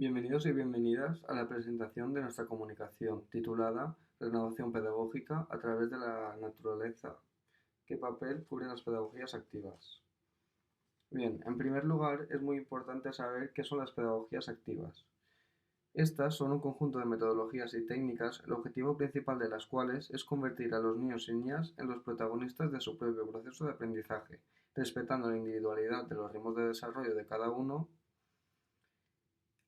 Bienvenidos y bienvenidas a la presentación de nuestra comunicación titulada Renovación pedagógica a través de la naturaleza. ¿Qué papel cubren las pedagogías activas? Bien, en primer lugar es muy importante saber qué son las pedagogías activas. Estas son un conjunto de metodologías y técnicas, el objetivo principal de las cuales es convertir a los niños y niñas en los protagonistas de su propio proceso de aprendizaje, respetando la individualidad de los ritmos de desarrollo de cada uno.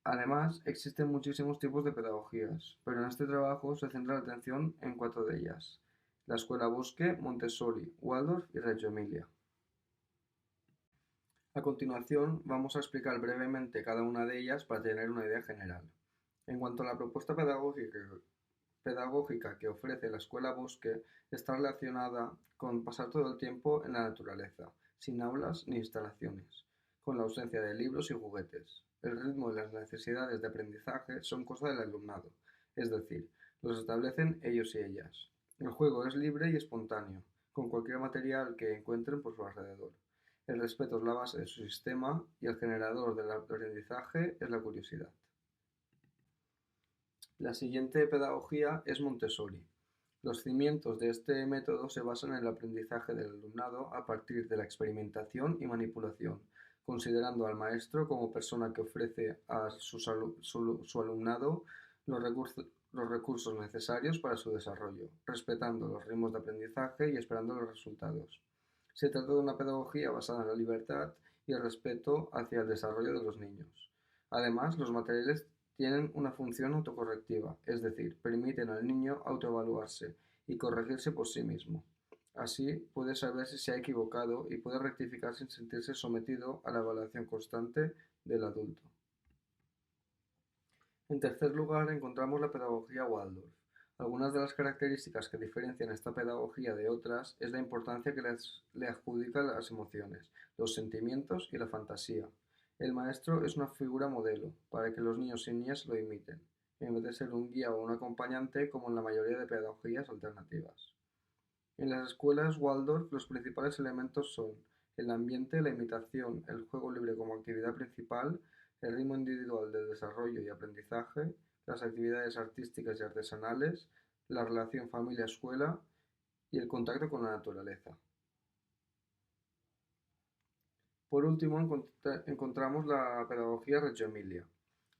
Además, existen muchísimos tipos de pedagogías, pero en este trabajo se centra la atención en cuatro de ellas: la Escuela Bosque, Montessori, Waldorf y Reggio Emilia. A continuación, vamos a explicar brevemente cada una de ellas para tener una idea general. En cuanto a la propuesta pedagógica que ofrece la Escuela Bosque, está relacionada con pasar todo el tiempo en la naturaleza, sin aulas ni instalaciones, con la ausencia de libros y juguetes. El ritmo y las necesidades de aprendizaje son cosa del alumnado, es decir, los establecen ellos y ellas. El juego es libre y espontáneo, con cualquier material que encuentren por su alrededor. El respeto es la base de su sistema y el generador del aprendizaje es la curiosidad. La siguiente pedagogía es Montessori. Los cimientos de este método se basan en el aprendizaje del alumnado a partir de la experimentación y manipulación, considerando al maestro como persona que ofrece a su alumnado los recursos necesarios para su desarrollo, respetando los ritmos de aprendizaje y esperando los resultados. Se trata de una pedagogía basada en la libertad y el respeto hacia el desarrollo de los niños. Además, los materiales tienen una función autocorrectiva, es decir, permiten al niño autoevaluarse y corregirse por sí mismo. Así puede saber si se ha equivocado y puede rectificar sin sentirse sometido a la evaluación constante del adulto. En tercer lugar, encontramos la pedagogía Waldorf. Algunas de las características que diferencian esta pedagogía de otras es la importancia que le adjudica las emociones, los sentimientos y la fantasía. El maestro es una figura modelo para que los niños y niñas lo imiten, en vez de ser un guía o un acompañante como en la mayoría de pedagogías alternativas. En las escuelas Waldorf los principales elementos son el ambiente, la imitación, el juego libre como actividad principal, el ritmo individual del desarrollo y aprendizaje, las actividades artísticas y artesanales, la relación familia-escuela y el contacto con la naturaleza. Por último, encontramos la pedagogía Reggio Emilia.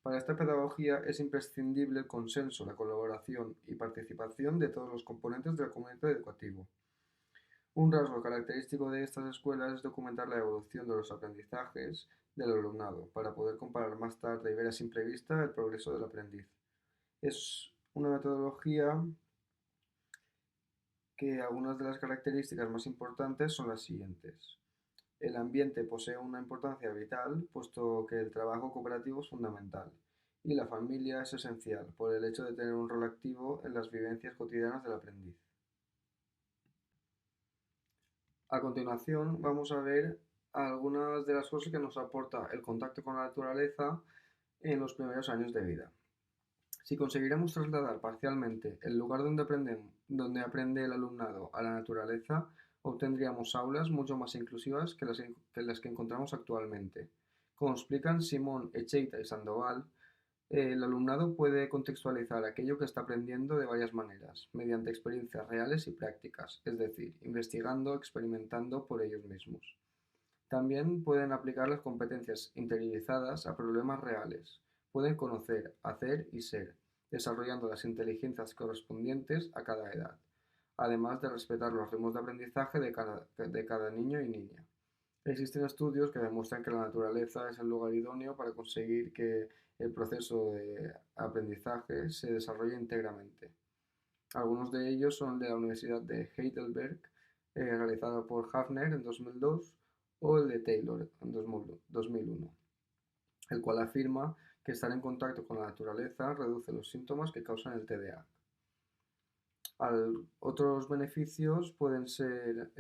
Para esta pedagogía es imprescindible el consenso, la colaboración y participación de todos los componentes del comité educativo. Un rasgo característico de estas escuelas es documentar la evolución de los aprendizajes del alumnado, para poder comparar más tarde y ver a simple vista el progreso del aprendiz. Es una metodología que algunas de las características más importantes son las siguientes. El ambiente posee una importancia vital, puesto que el trabajo cooperativo es fundamental, y la familia es esencial, por el hecho de tener un rol activo en las vivencias cotidianas del aprendiz. A continuación vamos a ver algunas de las cosas que nos aporta el contacto con la naturaleza en los primeros años de vida. Si conseguiremos trasladar parcialmente el lugar donde aprende el alumnado a la naturaleza, obtendríamos aulas mucho más inclusivas que las que encontramos actualmente. Como explican Simón, Echeita y Sandoval, el alumnado puede contextualizar aquello que está aprendiendo de varias maneras, mediante experiencias reales y prácticas, es decir, investigando, experimentando por ellos mismos. También pueden aplicar las competencias interiorizadas a problemas reales. Pueden conocer, hacer y ser, desarrollando las inteligencias correspondientes a cada edad, además de respetar los ritmos de aprendizaje de cada niño y niña. Existen estudios que demuestran que la naturaleza es el lugar idóneo para conseguir que el proceso de aprendizaje se desarrolle íntegramente. Algunos de ellos son el de la Universidad de Heidelberg, realizado por Hafner en 2002, o el de Taylor en 2001, el cual afirma que estar en contacto con la naturaleza reduce los síntomas que causan el TDA. Otros beneficios pueden ser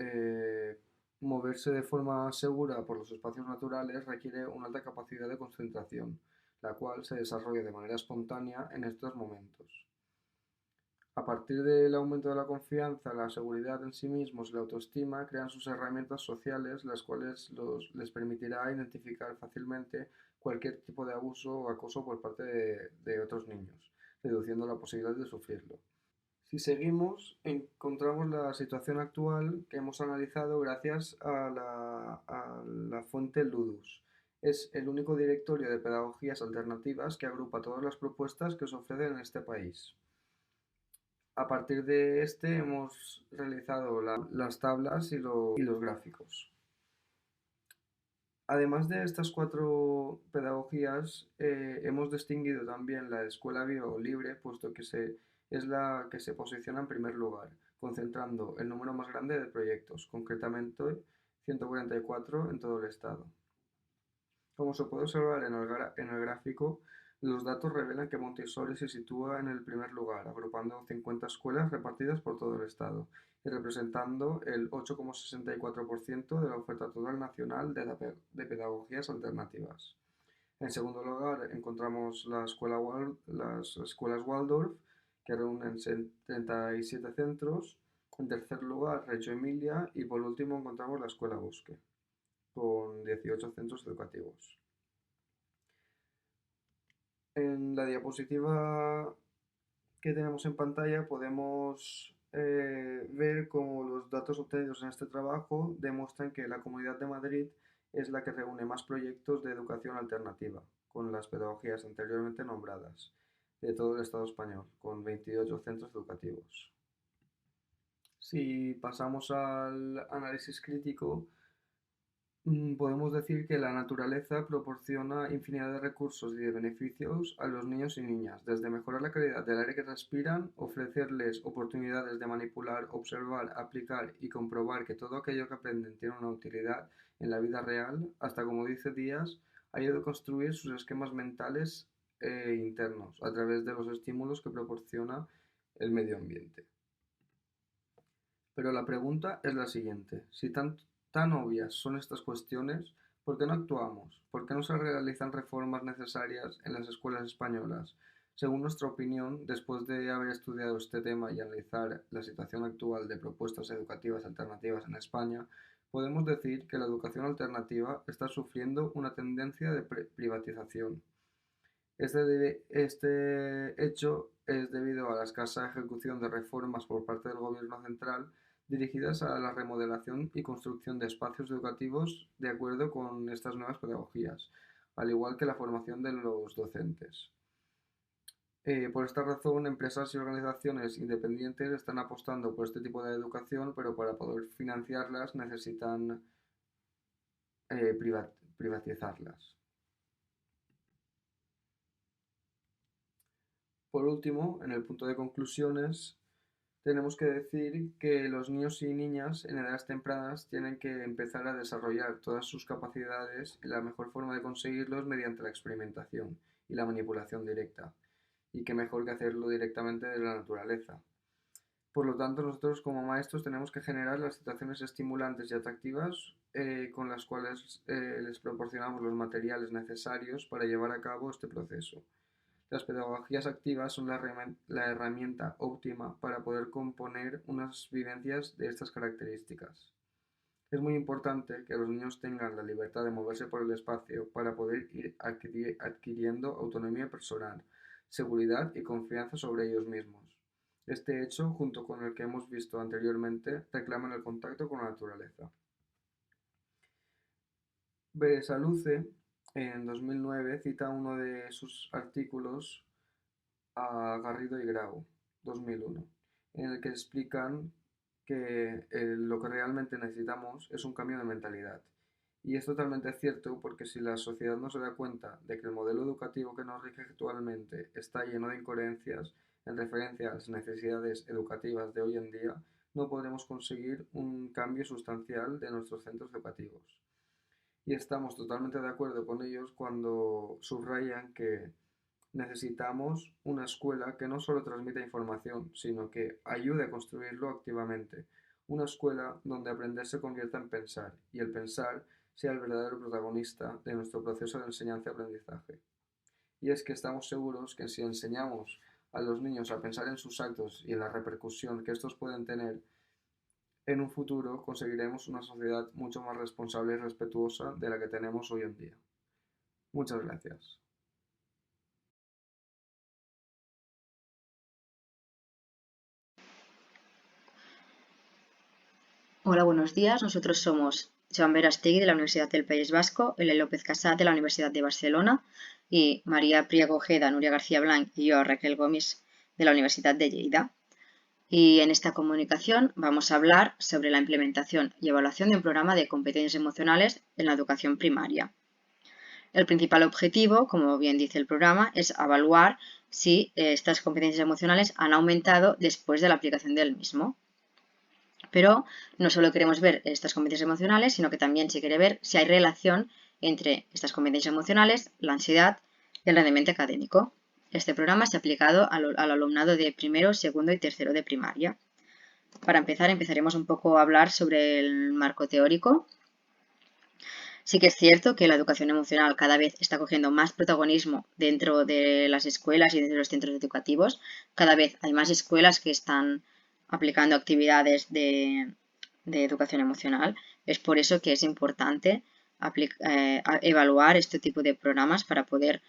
moverse de forma segura por los espacios naturales requiere una alta capacidad de concentración, la cual se desarrolla de manera espontánea en estos momentos. A partir del aumento de la confianza, la seguridad en sí mismos y la autoestima, crean sus herramientas sociales, las cuales les permitirá identificar fácilmente cualquier tipo de abuso o acoso por parte de otros niños, reduciendo la posibilidad de sufrirlo. Si seguimos, encontramos la situación actual que hemos analizado gracias a la fuente Ludus. Es el único directorio de pedagogías alternativas que agrupa todas las propuestas que se ofrecen en este país. A partir de este hemos realizado las tablas y los gráficos. Además de estas cuatro pedagogías, hemos distinguido también la escuela bio libre, puesto que es la que se posiciona en primer lugar, concentrando el número más grande de proyectos, concretamente 144 en todo el estado. Como se puede observar en el gráfico, los datos revelan que Montessori se sitúa en el primer lugar, agrupando 50 escuelas repartidas por todo el estado y representando el 8,64% de la oferta total nacional de pedagogías alternativas. En segundo lugar, encontramos las escuelas Waldorf, que reúnen 37 centros. En tercer lugar, Reggio Emilia. Y por último, encontramos la escuela Bosque, con 18 centros educativos. En la diapositiva que tenemos en pantalla podemos ver cómo los datos obtenidos en este trabajo demuestran que la Comunidad de Madrid es la que reúne más proyectos de educación alternativa, con las pedagogías anteriormente nombradas, de todo el Estado español, con 28 centros educativos. Si pasamos al análisis crítico, podemos decir que la naturaleza proporciona infinidad de recursos y de beneficios a los niños y niñas, desde mejorar la calidad del aire que respiran, ofrecerles oportunidades de manipular, observar, aplicar y comprobar que todo aquello que aprenden tiene una utilidad en la vida real, hasta, como dice Díaz, ayuda a construir sus esquemas mentales internos a través de los estímulos que proporciona el medio ambiente. Pero la pregunta es la siguiente: si tan obvias son estas cuestiones, ¿por qué no actuamos? ¿Por qué no se realizan reformas necesarias en las escuelas españolas? Según nuestra opinión, después de haber estudiado este tema y analizar la situación actual de propuestas educativas alternativas en España, podemos decir que la educación alternativa está sufriendo una tendencia de privatización. Este hecho es debido a la escasa ejecución de reformas por parte del Gobierno central dirigidas a la remodelación y construcción de espacios educativos de acuerdo con estas nuevas pedagogías, al igual que la formación de los docentes. Por esta razón, empresas y organizaciones independientes están apostando por este tipo de educación, pero para poder financiarlas necesitan privatizarlas. Por último, en el punto de conclusiones, tenemos que decir que los niños y niñas en edades tempranas tienen que empezar a desarrollar todas sus capacidades y la mejor forma de conseguirlo es mediante la experimentación y la manipulación directa. Y qué mejor que hacerlo directamente de la naturaleza. Por lo tanto, nosotros como maestros tenemos que generar las situaciones estimulantes y atractivas con las cuales les proporcionamos los materiales necesarios para llevar a cabo este proceso. Las pedagogías activas son la herramienta óptima para poder componer unas vivencias de estas características. Es muy importante que los niños tengan la libertad de moverse por el espacio para poder ir adquiriendo autonomía personal, seguridad y confianza sobre ellos mismos. Este hecho, junto con el que hemos visto anteriormente, reclaman el contacto con la naturaleza. Beresaluce, en 2009, cita uno de sus artículos a Garrido y Grau, 2001, en el que explican que lo que realmente necesitamos es un cambio de mentalidad. Y es totalmente cierto, porque si la sociedad no se da cuenta de que el modelo educativo que nos rige actualmente está lleno de incoherencias en referencia a las necesidades educativas de hoy en día, no podremos conseguir un cambio sustancial de nuestros centros educativos. Y estamos totalmente de acuerdo con ellos cuando subrayan que necesitamos una escuela que no solo transmita información, sino que ayude a construirlo activamente. Una escuela donde aprender se convierta en pensar y el pensar sea el verdadero protagonista de nuestro proceso de enseñanza y aprendizaje. Y es que estamos seguros que si enseñamos a los niños a pensar en sus actos y en la repercusión que estos pueden tener en un futuro, conseguiremos una sociedad mucho más responsable y respetuosa de la que tenemos hoy en día. Muchas gracias. Hola, buenos días. Nosotros somos Joan Verastegui de la Universidad del País Vasco, Elena López Casat de la Universidad de Barcelona y María Priego Ojeda, Núria García Blanc y yo, Raquel Gomis, de la Universidad de Lleida. Y en esta comunicación vamos a hablar sobre la implementación y evaluación de un programa de competencias emocionales en la educación primaria. El principal objetivo, como bien dice el programa, es evaluar si estas competencias emocionales han aumentado después de la aplicación del mismo. Pero no solo queremos ver estas competencias emocionales, sino que también se quiere ver si hay relación entre estas competencias emocionales, la ansiedad y el rendimiento académico. Este programa se ha aplicado al alumnado de primero, segundo y tercero de primaria. Para empezar, empezaremos un poco a hablar sobre el marco teórico. Sí que es cierto que la educación emocional cada vez está cogiendo más protagonismo dentro de las escuelas y dentro de los centros educativos. Cada vez hay más escuelas que están aplicando actividades de educación emocional. Es por eso que es importante evaluar este tipo de programas para poder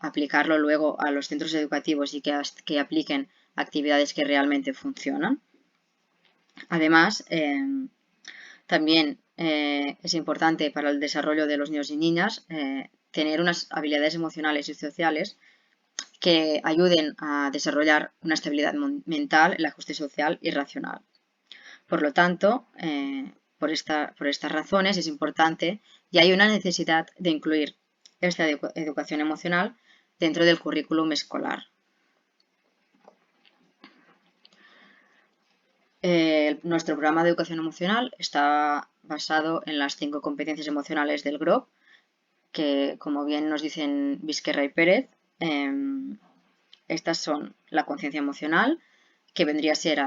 aplicarlo luego a los centros educativos y que apliquen actividades que realmente funcionan. Además, también es importante para el desarrollo de los niños y niñas tener unas habilidades emocionales y sociales que ayuden a desarrollar una estabilidad mental, el ajuste social y racional. Por lo tanto, por estas razones es importante y hay una necesidad de incluir esta educación emocional dentro del currículum escolar. Nuestro programa de educación emocional está basado en las 5 competencias emocionales del GROP, que como bien nos dicen Vizquerra y Pérez, estas son la conciencia emocional, que vendría a ser,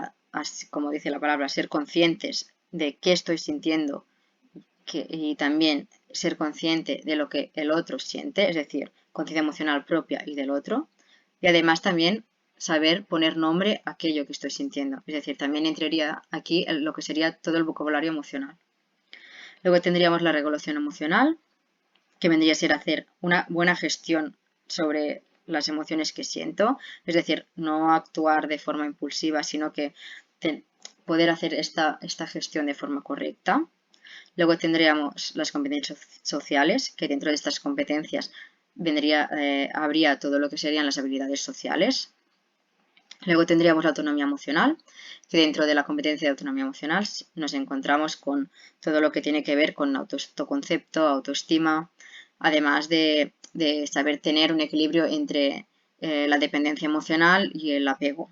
como dice la palabra, ser conscientes de qué estoy sintiendo y también ser consciente de lo que el otro siente, es decir, conciencia emocional propia y del otro. Y además también saber poner nombre a aquello que estoy sintiendo. Es decir, también entraría aquí lo que sería todo el vocabulario emocional. Luego tendríamos la regulación emocional, que vendría a ser hacer una buena gestión sobre las emociones que siento, es decir, no actuar de forma impulsiva, sino que poder hacer esta gestión de forma correcta. Luego tendríamos las competencias sociales, que dentro de estas competencias habría todo lo que serían las habilidades sociales. Luego tendríamos la autonomía emocional, que dentro de la competencia de autonomía emocional nos encontramos con todo lo que tiene que ver con autoconcepto, autoestima, además de saber tener un equilibrio entre la dependencia emocional y el apego.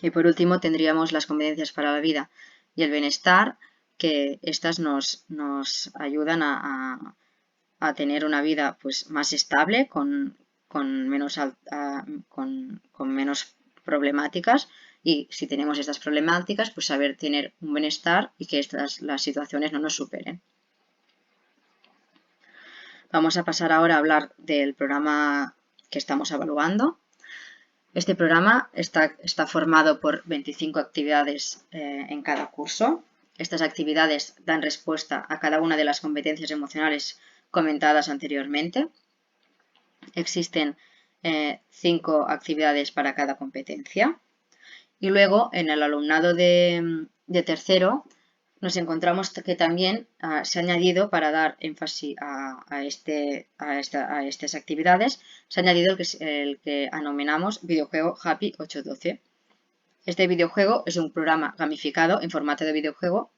Y por último tendríamos las competencias para la vida y el bienestar, que estas nos ayudan a tener una vida pues, más estable, con menos problemáticas, y si tenemos estas problemáticas, pues saber tener un bienestar y que las situaciones no nos superen. Vamos a pasar ahora a hablar del programa que estamos evaluando. Este programa está formado por 25 actividades en cada curso. Estas actividades dan respuesta a cada una de las competencias emocionales comentadas anteriormente. Existen 5 actividades para cada competencia. Y luego, en el alumnado de tercero, nos encontramos que también se ha añadido, para dar énfasis a estas actividades, se ha añadido el que denominamos videojuego Happy 812. Este videojuego es un programa gamificado en formato de videojuego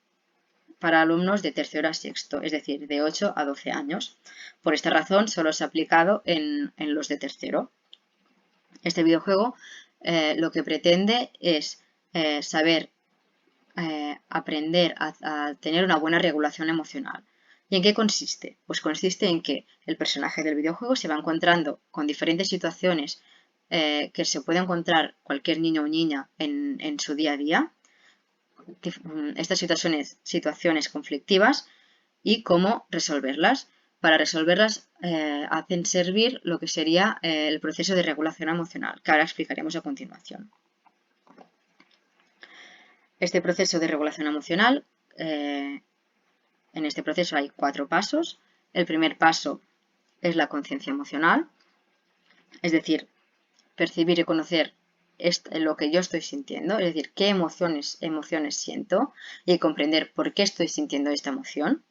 para alumnos de tercero a sexto, es decir, de 8 a 12 años. Por esta razón, solo se ha aplicado en los de tercero. Este videojuego lo que pretende es saber aprender a tener una buena regulación emocional. ¿Y en qué consiste? Pues consiste en que el personaje del videojuego se va encontrando con diferentes situaciones que se puede encontrar cualquier niño o niña en su día a día. Estas situaciones conflictivas y cómo resolverlas. para resolverlas hacen servir lo que sería el proceso de regulación emocional, que ahora explicaremos a continuación. Este proceso de regulación emocional, en este proceso hay 4 pasos. El primer paso es la conciencia emocional, es decir, percibir y conocer lo que yo estoy sintiendo, es decir, qué emociones siento y comprender por qué estoy sintiendo esta emoción.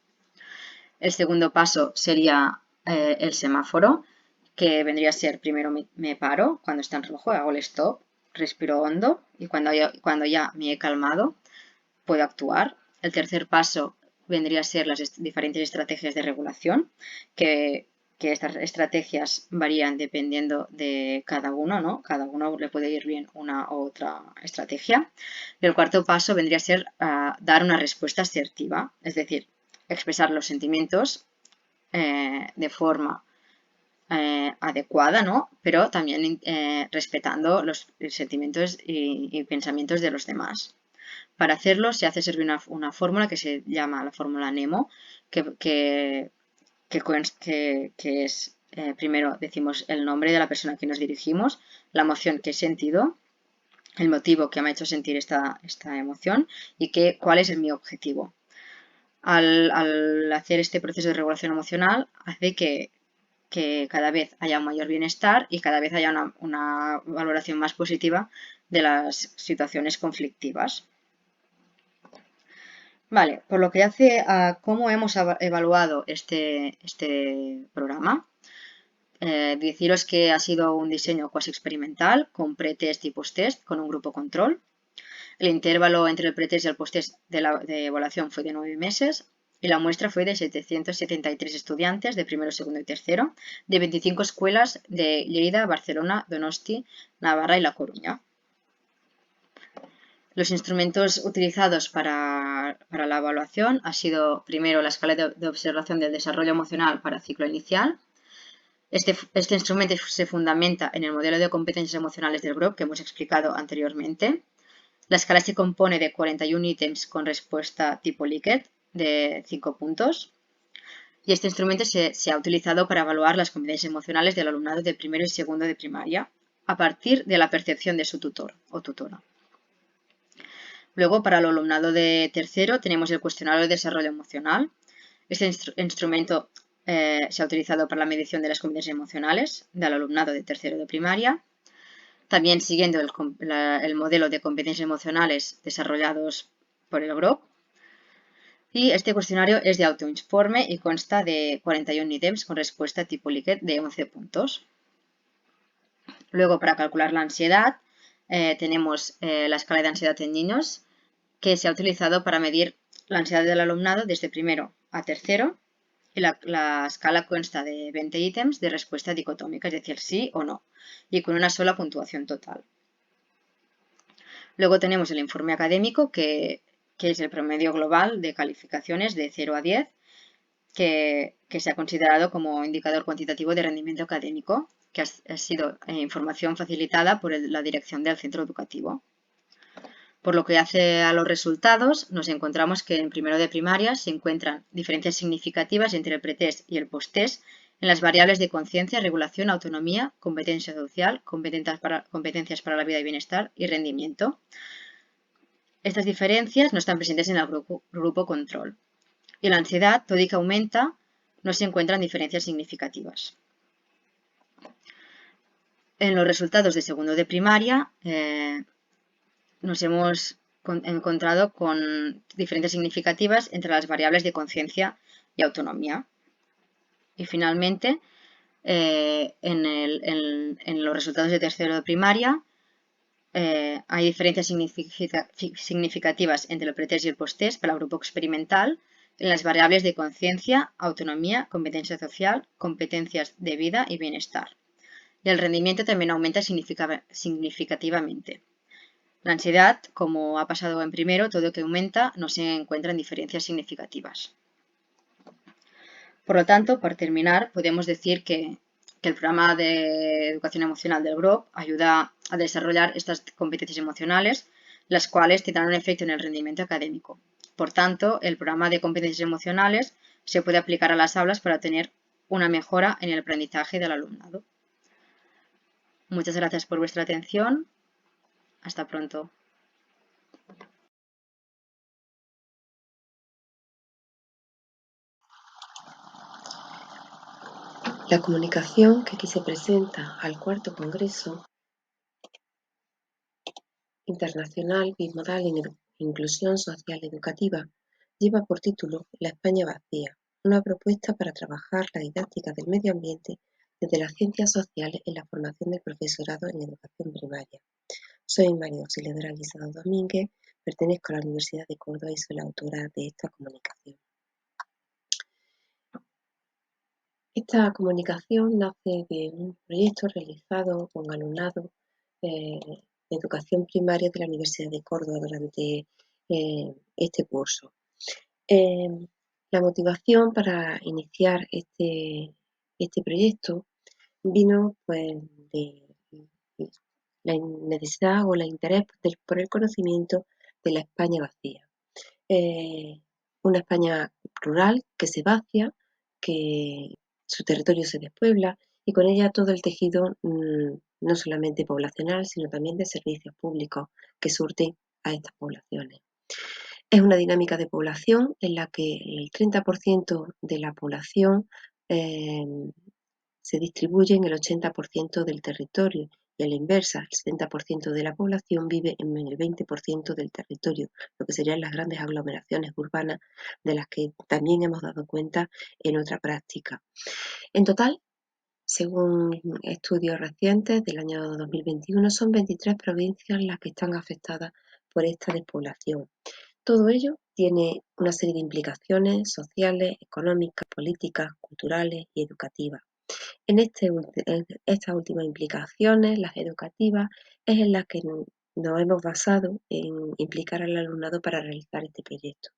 El segundo paso sería el semáforo, que vendría a ser primero me paro, cuando está en rojo hago el stop, respiro hondo y cuando ya me he calmado puedo actuar. El tercer paso vendría a ser las diferentes estrategias de regulación, que estas estrategias varían dependiendo de cada uno, ¿no? Cada uno le puede ir bien una u otra estrategia. Y el cuarto paso vendría a ser dar una respuesta asertiva, es decir, expresar los sentimientos de forma adecuada, ¿no? Pero también respetando los sentimientos y pensamientos de los demás. Para hacerlo se hace servir una fórmula que se llama la fórmula NEMO, que es, primero decimos el nombre de la persona a quien nos dirigimos, la emoción que he sentido, el motivo que me ha hecho sentir esta emoción y cuál es mi objetivo. Al hacer este proceso de regulación emocional hace que cada vez haya un mayor bienestar y cada vez haya una valoración más positiva de las situaciones conflictivas. Vale, por lo que hace a cómo hemos evaluado este programa, deciros que ha sido un diseño cuasi experimental con pretest y posttest con un grupo control. El intervalo entre el pretest y el posttest de evaluación fue de 9 meses y la muestra fue de 773 estudiantes de primero, segundo y tercero de 25 escuelas de Lleida, Barcelona, Donosti, Navarra y La Coruña. Los instrumentos utilizados para la evaluación ha sido primero la escala de observación del desarrollo emocional para ciclo inicial. Este instrumento se fundamenta en el modelo de competencias emocionales del GROP que hemos explicado anteriormente. La escala se compone de 41 ítems con respuesta tipo Likert de 5 puntos. Y este instrumento se ha utilizado para evaluar las competencias emocionales del alumnado de primero y segundo de primaria a partir de la percepción de su tutor o tutora. Luego, para el alumnado de tercero, tenemos el cuestionario de desarrollo emocional. Este instrumento se ha utilizado para la medición de las competencias emocionales del alumnado de tercero de primaria. También siguiendo el modelo de competencias emocionales desarrollados por el GROP. Y este cuestionario es de autoinforme y consta de 41 ítems con respuesta tipo Likert de 11 puntos. Luego, para calcular la ansiedad, tenemos la escala de ansiedad en niños, que se ha utilizado para medir la ansiedad del alumnado desde primero a tercero. Y la escala consta de 20 ítems de respuesta dicotómica, es decir, sí o no, y con una sola puntuación total. Luego tenemos el informe académico, que es el promedio global de calificaciones de 0 a 10, que se ha considerado como indicador cuantitativo de rendimiento académico, que ha sido información facilitada por la dirección del centro educativo. Por lo que hace a los resultados, nos encontramos que en primero de primaria se encuentran diferencias significativas entre el pretest y el posttest en las variables de conciencia, regulación, autonomía, competencia social, competencias para la vida y bienestar y rendimiento. Estas diferencias no están presentes en el grupo control. Y la ansiedad, todo y que aumenta, no se encuentran diferencias significativas. En los resultados de segundo de primaria, nos hemos encontrado con diferencias significativas entre las variables de conciencia y autonomía. Y finalmente, en los resultados de tercero de primaria, hay diferencias significativas entre el pretest y el posttest para el grupo experimental en las variables de conciencia, autonomía, competencia social, competencias de vida y bienestar. Y el rendimiento también aumenta significativamente. La ansiedad, como ha pasado en primero, todo que aumenta no se encuentran diferencias significativas. Por lo tanto, para terminar, podemos decir que el programa de educación emocional del GROP ayuda a desarrollar estas competencias emocionales, las cuales tendrán un efecto en el rendimiento académico. Por tanto, el programa de competencias emocionales se puede aplicar a las aulas para obtener una mejora en el aprendizaje del alumnado. Muchas gracias por vuestra atención. Hasta pronto. La comunicación que aquí se presenta al cuarto Congreso Internacional Bimodal en Inclusión Social Educativa lleva por título La España vacía, una propuesta para trabajar la didáctica del medio ambiente desde las ciencias sociales en la formación del profesorado en educación primaria. Soy María Auxiliadora Guisado Domínguez, pertenezco a la Universidad de Córdoba y soy la autora de esta comunicación. Esta comunicación nace de un proyecto realizado con alumnado de educación primaria de la Universidad de Córdoba durante este curso. La motivación para iniciar este proyecto vino pues, de la necesidad o el interés por el conocimiento de la España vacía. Una España rural que se vacía, que su territorio se despuebla y con ella todo el tejido no solamente poblacional, sino también de servicios públicos que surten a estas poblaciones. Es una dinámica de población en la que el 30% de la población se distribuye en el 80% del territorio y a la inversa, el 70% de la población vive en el 20% del territorio, lo que serían las grandes aglomeraciones urbanas de las que también hemos dado cuenta en otra práctica. En total, según estudios recientes del año 2021, son 23 provincias las que están afectadas por esta despoblación. Todo ello tiene una serie de implicaciones sociales, económicas, políticas, culturales y educativas. En estas últimas implicaciones, las educativas, es en las que nos hemos basado en implicar al alumnado para realizar este proyecto.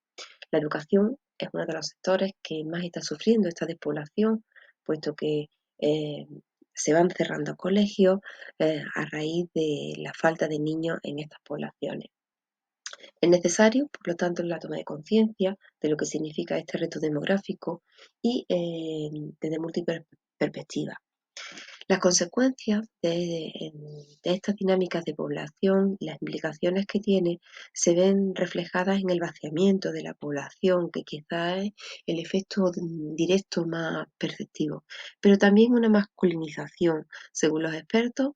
La educación es uno de los sectores que más está sufriendo esta despoblación, puesto que se van cerrando colegios a raíz de la falta de niños en estas poblaciones. Es necesario, por lo tanto, la toma de conciencia de lo que significa este reto demográfico y desde múltiples perspectivas. Las consecuencias de estas dinámicas de población y las implicaciones que tiene se ven reflejadas en el vaciamiento de la población, que quizás es el efecto directo más perceptivo, pero también una masculinización. Según los expertos,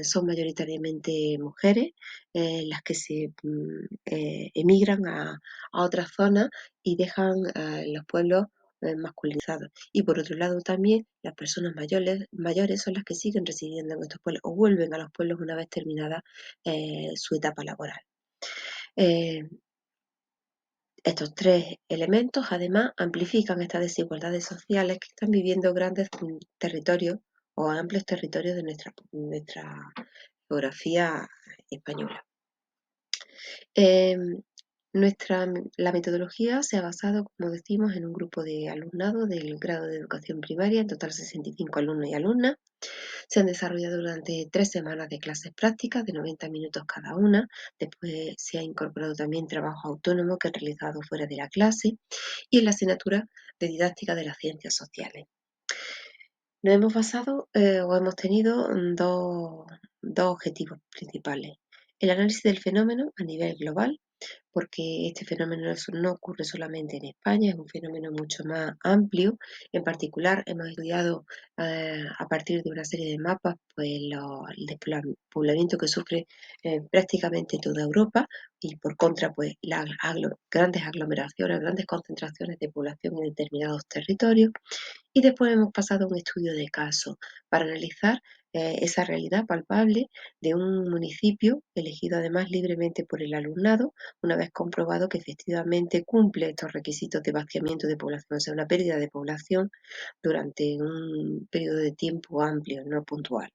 son mayoritariamente mujeres las que se emigran a otras zonas y dejan los pueblos masculinizados. Y por otro lado también las personas mayores son las que siguen residiendo en estos pueblos o vuelven a los pueblos una vez terminada su etapa laboral. Estos tres elementos además amplifican estas desigualdades sociales que están viviendo grandes territorios o amplios territorios de nuestra geografía española. La metodología se ha basado, como decimos, en un grupo de alumnado del grado de educación primaria, en total 65 alumnos y alumnas. Se han desarrollado durante 3 semanas de clases prácticas de 90 minutos cada una. Después se ha incorporado también trabajo autónomo que he realizado fuera de la clase y en la asignatura de didáctica de las ciencias sociales. Nos hemos basado o hemos tenido dos objetivos principales. El análisis del fenómeno a nivel global, porque este fenómeno no ocurre solamente en España, es un fenómeno mucho más amplio. En particular, hemos estudiado a partir de una serie de mapas pues, el despoblamiento que sufre prácticamente toda Europa y por contra pues, las grandes aglomeraciones, grandes concentraciones de población en determinados territorios. Y después hemos pasado a un estudio de caso para analizar esa realidad palpable de un municipio elegido además libremente por el alumnado, una vez comprobado que efectivamente cumple estos requisitos de vaciamiento de población, o sea, una pérdida de población durante un periodo de tiempo amplio, no puntual.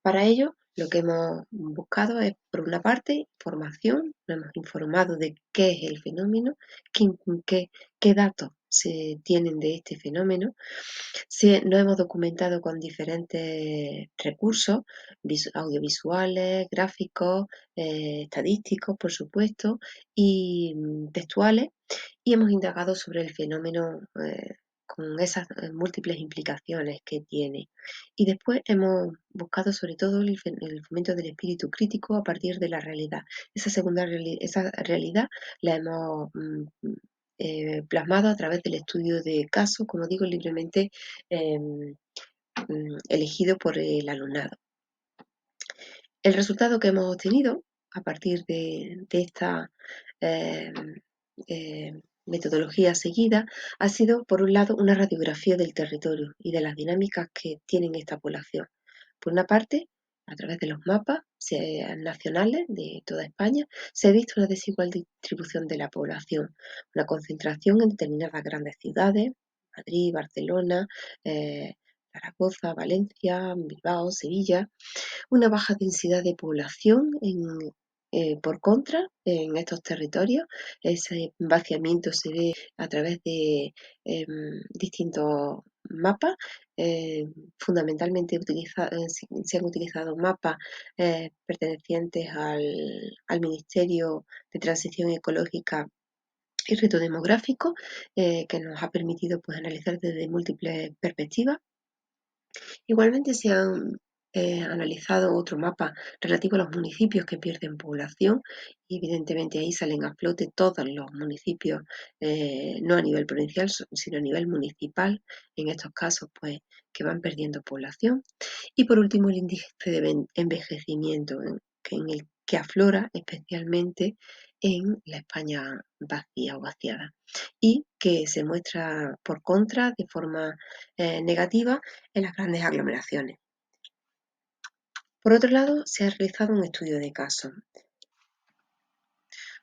Para ello, lo que hemos buscado es, por una parte, información, nos hemos informado de qué es el fenómeno, qué datos se tienen de este fenómeno. Nos hemos documentado con diferentes recursos audiovisuales, gráficos, estadísticos, por supuesto, y textuales, y hemos indagado sobre el fenómeno con esas múltiples implicaciones que tiene. Y después hemos buscado sobre todo el fomento del espíritu crítico a partir de la realidad. Esa realidad la hemos plasmado a través del estudio de casos, como digo, libremente elegido por el alumnado. El resultado que hemos obtenido a partir de esta eh, metodología seguida ha sido, por un lado, una radiografía del territorio y de las dinámicas que tienen esta población. Por una parte, a través de los mapas nacionales de toda España, se ha visto una desigual distribución de la población, una concentración en determinadas grandes ciudades, Madrid, Barcelona, Zaragoza, Valencia, Bilbao, Sevilla, una baja densidad de población por contra en estos territorios. Ese vaciamiento se ve a través de distintos mapas. Fundamentalmente se han utilizado mapas pertenecientes al Ministerio de Transición Ecológica y Reto Demográfico, que nos ha permitido pues, analizar desde múltiples perspectivas. Igualmente se han analizado otro mapa relativo a los municipios que pierden población y evidentemente ahí salen a flote todos los municipios, no a nivel provincial, sino a nivel municipal, en estos casos pues que van perdiendo población. Y por último el índice de envejecimiento en el que aflora especialmente en la España vacía o vaciada y que se muestra por contra de forma negativa en las grandes aglomeraciones. Por otro lado, se ha realizado un estudio de caso.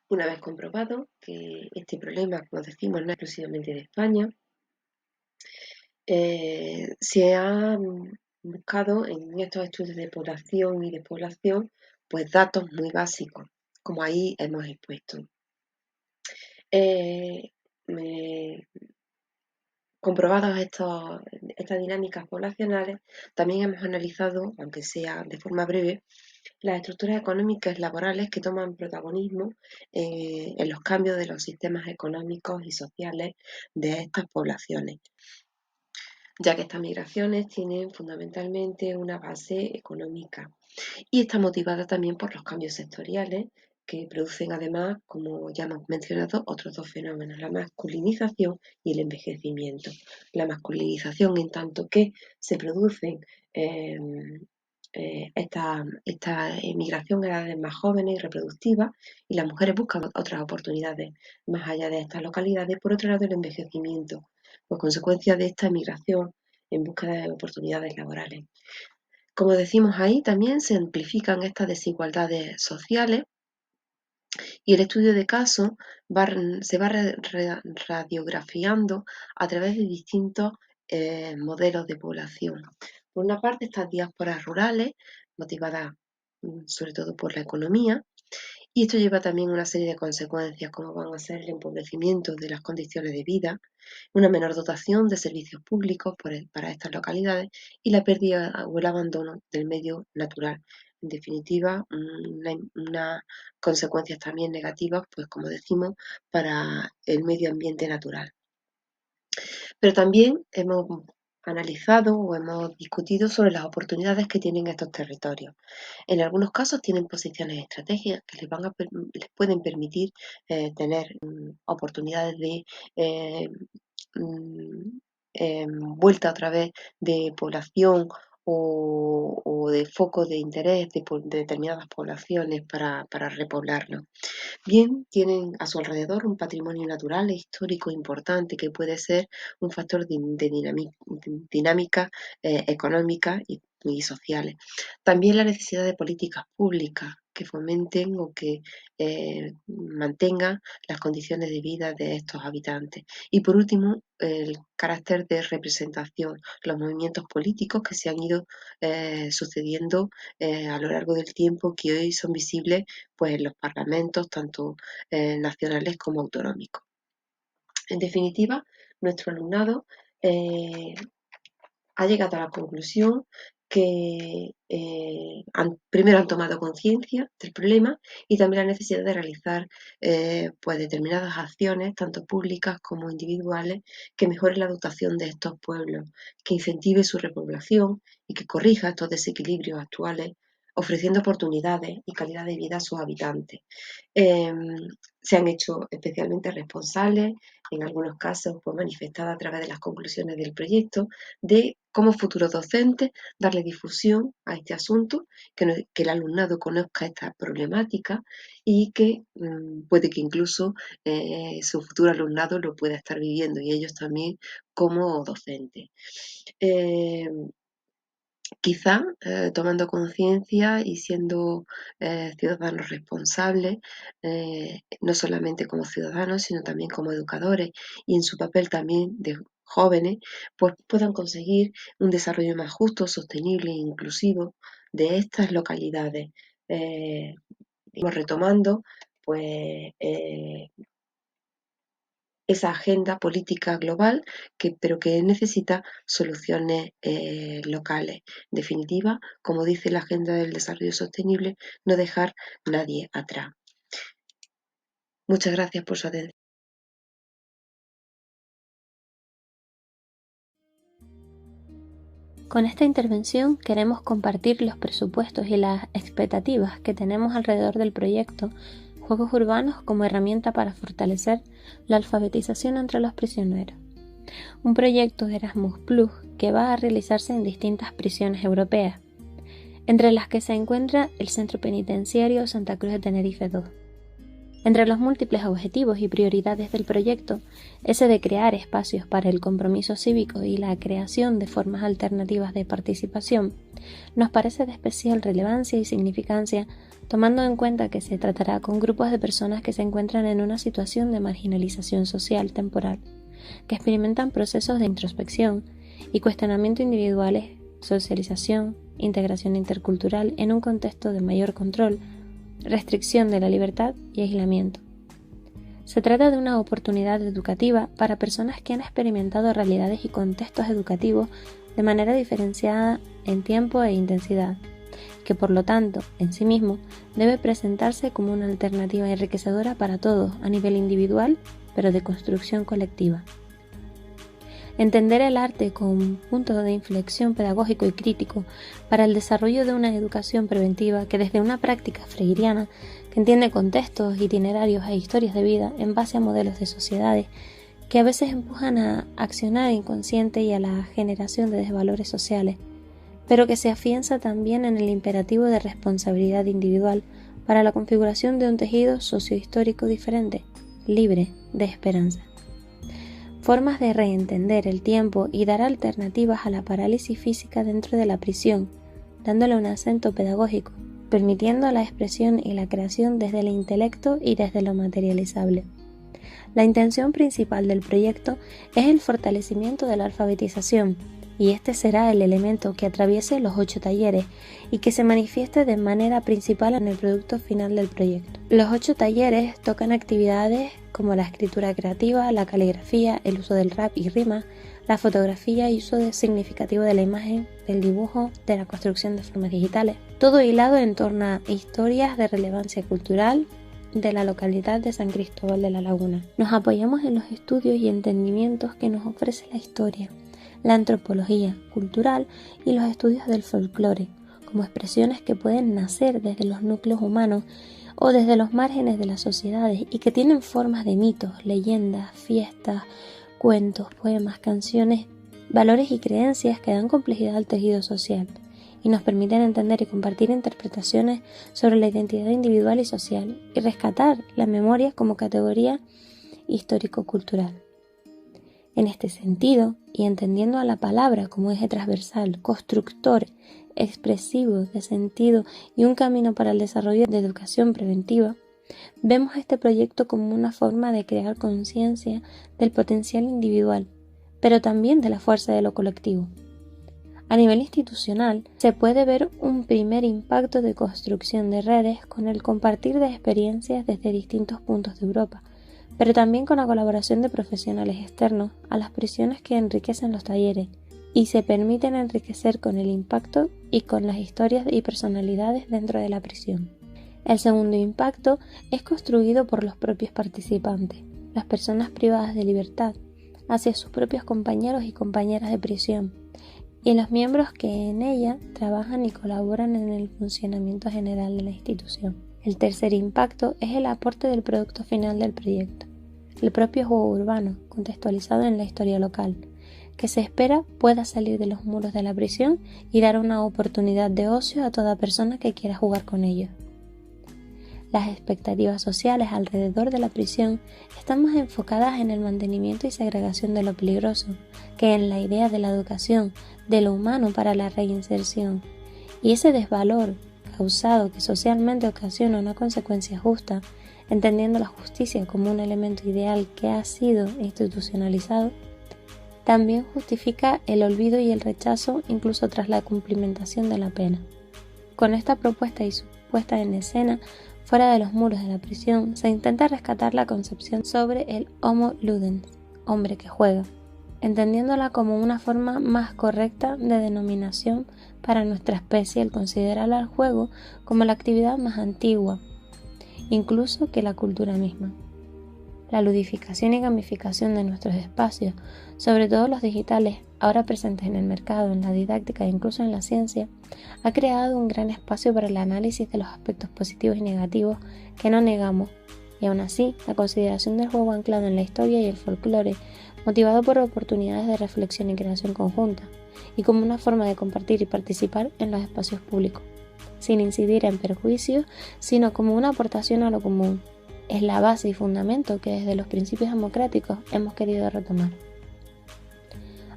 Una vez comprobado que este problema, como decimos, no es exclusivamente de España, se ha buscado en estos estudios de población y despoblación pues datos muy básicos, como ahí hemos expuesto. Comprobadas estas dinámicas poblacionales, también hemos analizado, aunque sea de forma breve, las estructuras económicas y laborales que toman protagonismo en los cambios de los sistemas económicos y sociales de estas poblaciones, ya que estas migraciones tienen fundamentalmente una base económica y está motivada también por los cambios sectoriales que producen además, como ya hemos mencionado, otros dos fenómenos, la masculinización y el envejecimiento. La masculinización en tanto que se producen esta emigración a edades más jóvenes y reproductivas y las mujeres buscan otras oportunidades más allá de estas localidades. Por otro lado, el envejecimiento, por consecuencia de esta emigración en búsqueda de oportunidades laborales. Como decimos ahí, también se amplifican estas desigualdades sociales y el estudio de caso se va radiografiando a través de distintos modelos de población. Por una parte, estas diásporas rurales, motivadas sobre todo por la economía, y esto lleva también una serie de consecuencias, como van a ser el empobrecimiento de las condiciones de vida, una menor dotación de servicios públicos para estas localidades y la pérdida o el abandono del medio natural. En definitiva, unas consecuencias también negativas, pues como decimos, para el medio ambiente natural. Pero también hemos analizado o hemos discutido sobre las oportunidades que tienen estos territorios. En algunos casos tienen posiciones estratégicas que les pueden permitir tener oportunidades de mm, vuelta a través de población o de focos de interés de determinadas poblaciones para repoblarlo. Bien, tienen a su alrededor un patrimonio natural e histórico importante que puede ser un factor de dinámica económica y sociales. También la necesidad de políticas públicas que fomenten o que mantengan las condiciones de vida de estos habitantes. Y por último, el carácter de representación, los movimientos políticos que se han ido sucediendo a lo largo del tiempo, que hoy son visibles pues, en los parlamentos, tanto nacionales como autonómicos. En definitiva, nuestro alumnado ha llegado a la conclusión que primero han tomado conciencia del problema y también la necesidad de realizar pues determinadas acciones, tanto públicas como individuales, que mejoren la dotación de estos pueblos, que incentive su repoblación y que corrija estos desequilibrios actuales, ofreciendo oportunidades y calidad de vida a sus habitantes. Se han hecho especialmente responsables, en algunos casos pues manifestadas a través de las conclusiones del proyecto, de como futuros docentes darle difusión a este asunto, que el alumnado conozca esta problemática y que puede que incluso su futuro alumnado lo pueda estar viviendo y ellos también como docentes. Quizá tomando conciencia y siendo ciudadanos responsables, no solamente como ciudadanos, sino también como educadores y en su papel también de jóvenes, pues puedan conseguir un desarrollo más justo, sostenible e inclusivo de estas localidades. Retomando, pues esa agenda política global, pero que necesita soluciones locales. En definitiva, como dice la Agenda del Desarrollo Sostenible, no dejar nadie atrás. Muchas gracias por su atención. Con esta intervención queremos compartir los presupuestos y las expectativas que tenemos alrededor del proyecto Juegos Urbanos como herramienta para fortalecer la alfabetización entre los prisioneros. Un proyecto Erasmus Plus que va a realizarse en distintas prisiones europeas, entre las que se encuentra el Centro Penitenciario Santa Cruz de Tenerife II. Entre los múltiples objetivos y prioridades del proyecto, ese de crear espacios para el compromiso cívico y la creación de formas alternativas de participación, nos parece de especial relevancia y significancia, tomando en cuenta que se tratará con grupos de personas que se encuentran en una situación de marginalización social temporal, que experimentan procesos de introspección y cuestionamiento individuales, socialización, integración intercultural en un contexto de mayor control, restricción de la libertad y aislamiento. Se trata de una oportunidad educativa para personas que han experimentado realidades y contextos educativos de manera diferenciada en tiempo e intensidad, que por lo tanto, en sí mismo, debe presentarse como una alternativa enriquecedora para todos a nivel individual, pero de construcción colectiva. Entender el arte como un punto de inflexión pedagógico y crítico para el desarrollo de una educación preventiva que desde una práctica freiriana que entiende contextos, itinerarios e historias de vida en base a modelos de sociedades que a veces empujan a accionar inconsciente y a la generación de desvalores sociales, pero que se afianza también en el imperativo de responsabilidad individual para la configuración de un tejido sociohistórico diferente, libre de esperanza. Formas de reentender el tiempo y dar alternativas a la parálisis física dentro de la prisión, dándole un acento pedagógico, permitiendo la expresión y la creación desde el intelecto y desde lo materializable. La intención principal del proyecto es el fortalecimiento de la alfabetización, y este será el elemento que atraviese los 8 talleres y que se manifieste de manera principal en el producto final del proyecto. Los 8 talleres tocan actividades como la escritura creativa, la caligrafía, el uso del rap y rima, la fotografía y uso significativo de la imagen, del dibujo, de la construcción de formas digitales, todo hilado en torno a historias de relevancia cultural de la localidad de San Cristóbal de la Laguna. Nos apoyamos en los estudios y entendimientos que nos ofrece la historia, la antropología cultural y los estudios del folclore, como expresiones que pueden nacer desde los núcleos humanos o desde los márgenes de las sociedades y que tienen formas de mitos, leyendas, fiestas, cuentos, poemas, canciones, valores y creencias que dan complejidad al tejido social y nos permiten entender y compartir interpretaciones sobre la identidad individual y social y rescatar la memoria como categoría histórico-cultural. En este sentido, y entendiendo a la palabra como eje transversal, constructor, expresivo de sentido y un camino para el desarrollo de educación preventiva, vemos este proyecto como una forma de crear conciencia del potencial individual, pero también de la fuerza de lo colectivo. A nivel institucional, se puede ver un primer impacto de construcción de redes con el compartir de experiencias desde distintos puntos de Europa, pero también con la colaboración de profesionales externos a las prisiones que enriquecen los talleres, y se permiten enriquecer con el impacto y con las historias y personalidades dentro de la prisión. El segundo impacto es construido por los propios participantes, las personas privadas de libertad, hacia sus propios compañeros y compañeras de prisión, y los miembros que en ella trabajan y colaboran en el funcionamiento general de la institución. El tercer impacto es el aporte del producto final del proyecto, el propio juego urbano, contextualizado en la historia local, que se espera pueda salir de los muros de la prisión y dar una oportunidad de ocio a toda persona que quiera jugar con ellos. Las expectativas sociales alrededor de la prisión están más enfocadas en el mantenimiento y segregación de lo peligroso que en la idea de la educación de lo humano para la reinserción, y ese desvalor causado que socialmente ocasiona una consecuencia justa, entendiendo la justicia como un elemento ideal que ha sido institucionalizado, también justifica el olvido y el rechazo incluso tras la cumplimentación de la pena. Con esta propuesta y su puesta en escena fuera de los muros de la prisión, se intenta rescatar la concepción sobre el homo ludens, hombre que juega, entendiéndola como una forma más correcta de denominación para nuestra especie al considerar al juego como la actividad más antigua, incluso que la cultura misma. La ludificación y gamificación de nuestros espacios, sobre todo los digitales, ahora presentes en el mercado, en la didáctica e incluso en la ciencia, ha creado un gran espacio para el análisis de los aspectos positivos y negativos que no negamos, y aún así, la consideración del juego anclado en la historia y el folclore, motivado por oportunidades de reflexión y creación conjunta, y como una forma de compartir y participar en los espacios públicos, sin incidir en perjuicios, sino como una aportación a lo común. Es la base y fundamento que desde los principios democráticos hemos querido retomar.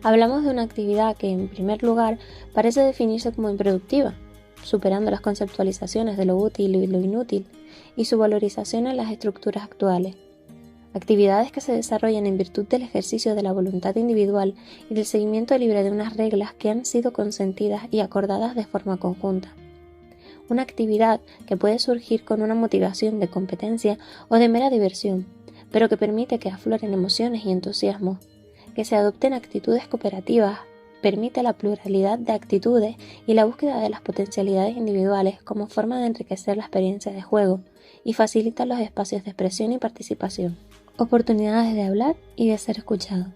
Hablamos de una actividad que, en primer lugar, parece definirse como improductiva, superando las conceptualizaciones de lo útil y lo inútil, y su valorización en las estructuras actuales. Actividades que se desarrollan en virtud del ejercicio de la voluntad individual y del seguimiento libre de unas reglas que han sido consentidas y acordadas de forma conjunta. Una actividad que puede surgir con una motivación de competencia o de mera diversión, pero que permite que afloren emociones y entusiasmo, que se adopten actitudes cooperativas, permite la pluralidad de actitudes y la búsqueda de las potencialidades individuales como forma de enriquecer la experiencia de juego y facilita los espacios de expresión y participación, oportunidades de hablar y de ser escuchado.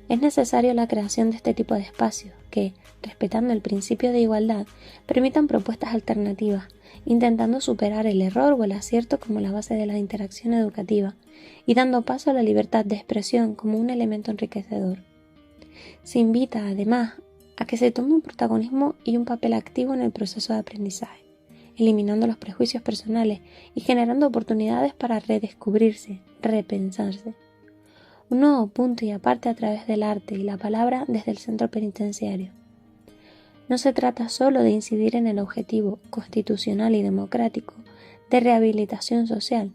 Es necesario la creación de este tipo de espacios que, respetando el principio de igualdad, permitan propuestas alternativas, intentando superar el error o el acierto como la base de la interacción educativa y dando paso a la libertad de expresión como un elemento enriquecedor. Se invita, además, a que se tome un protagonismo y un papel activo en el proceso de aprendizaje, eliminando los prejuicios personales y generando oportunidades para redescubrirse, repensarse. Un nuevo punto y aparte a través del arte y la palabra desde el centro penitenciario. No se trata solo de incidir en el objetivo constitucional y democrático de rehabilitación social,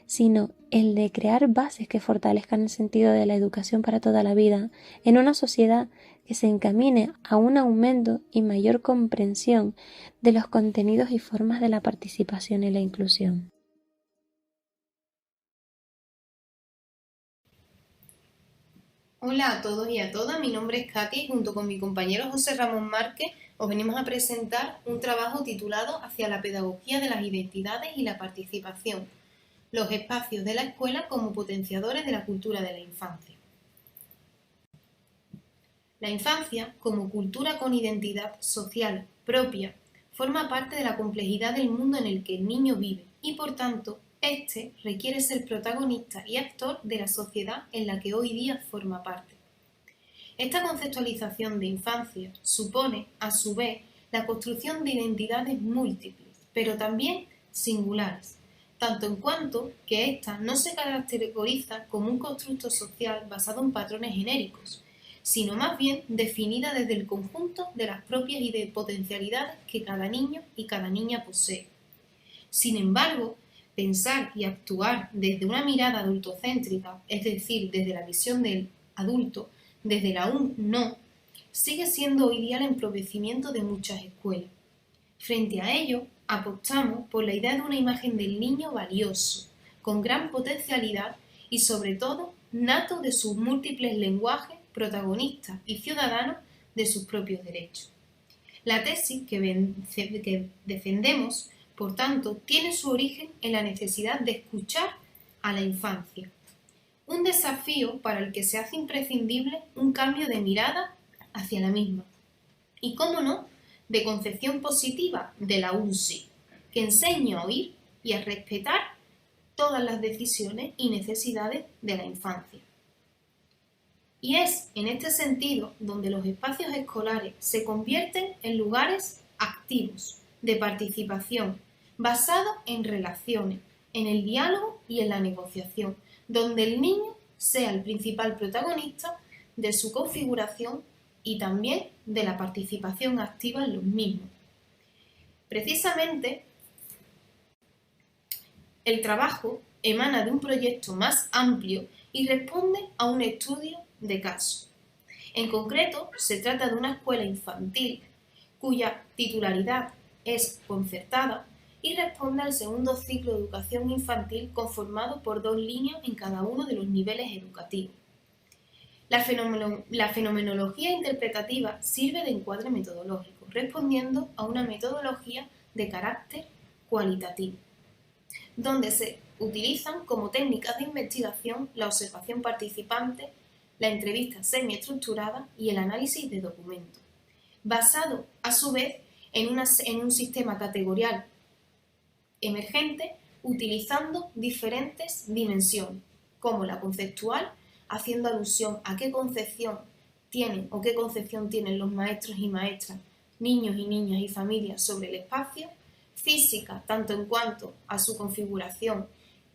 sino el de crear bases que fortalezcan el sentido de la educación para toda la vida en una sociedad que se encamine a un aumento y mayor comprensión de los contenidos y formas de la participación y la inclusión. Hola a todos y a todas, mi nombre es Katy y junto con mi compañero José Ramón Márquez os venimos a presentar un trabajo titulado Hacia la pedagogía de las identidades y la participación, los espacios de la escuela como potenciadores de la cultura de la infancia. La infancia, como cultura con identidad social propia, forma parte de la complejidad del mundo en el que el niño vive y, por tanto, este requiere ser protagonista y actor de la sociedad en la que hoy día forma parte. Esta conceptualización de infancia supone, a su vez, la construcción de identidades múltiples, pero también singulares, tanto en cuanto que ésta no se caracteriza como un constructo social basado en patrones genéricos, sino más bien definida desde el conjunto de las propias potencialidades que cada niño y cada niña posee. Sin embargo, pensar y actuar desde una mirada adultocéntrica, es decir, desde la visión del adulto, desde el aún no, sigue siendo hoy día el empobrecimiento de muchas escuelas. Frente a ello, apostamos por la idea de una imagen del niño valioso, con gran potencialidad y sobre todo nato de sus múltiples lenguajes, protagonistas y ciudadanos de sus propios derechos. La tesis que defendemos, por tanto, tiene su origen en la necesidad de escuchar a la infancia. Un desafío para el que se hace imprescindible un cambio de mirada hacia la misma. Y, cómo no, de concepción positiva de la UNSI, que enseña a oír y a respetar todas las decisiones y necesidades de la infancia. Y es en este sentido donde los espacios escolares se convierten en lugares activos, de participación, basados en relaciones, en el diálogo y en la negociación, donde el niño sea el principal protagonista de su configuración y también de la participación activa en los mismos. Precisamente, el trabajo emana de un proyecto más amplio y responde a un estudio de caso. En concreto, se trata de una escuela infantil cuya titularidad es concertada y responde al segundo ciclo de educación infantil conformado por 2 líneas en cada uno de los niveles educativos. La fenomenología interpretativa sirve de encuadre metodológico, respondiendo a una metodología de carácter cualitativo, donde se utilizan como técnicas de investigación la observación participante, la entrevista semiestructurada y el análisis de documentos, basado a su vez en un sistema categorial emergente utilizando diferentes dimensiones, como la conceptual, haciendo alusión a qué concepción tienen o qué concepción tienen los maestros y maestras, niños y niñas y familias sobre el espacio, física, tanto en cuanto a su configuración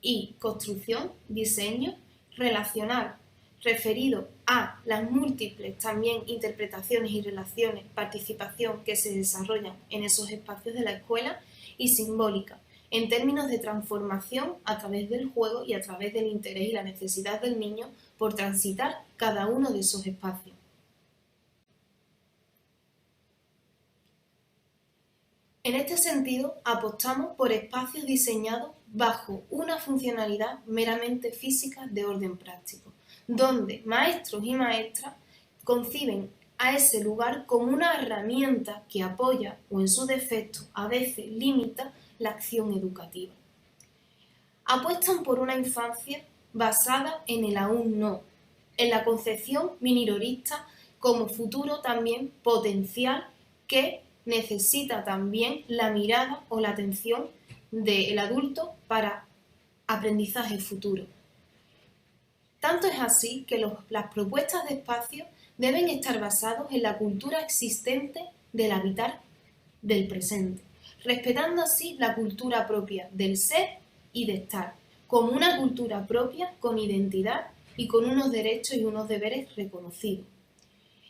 y construcción, diseño, relacional, referido a las múltiples también interpretaciones y relaciones, participación que se desarrollan en esos espacios de la escuela, y simbólica, en términos de transformación a través del juego y a través del interés y la necesidad del niño por transitar cada uno de esos espacios. En este sentido, apostamos por espacios diseñados bajo una funcionalidad meramente física de orden práctico, donde maestros y maestras conciben a ese lugar como una herramienta que apoya o en su defecto a veces limita la acción educativa. Apuestan por una infancia basada en el aún no, en la concepción minirorista como futuro también potencial que necesita también la mirada o la atención del adulto para aprendizaje futuro. Tanto es así que las propuestas de espacio deben estar basados en la cultura existente del habitar del presente, respetando así la cultura propia del ser y de estar, como una cultura propia con identidad y con unos derechos y unos deberes reconocidos.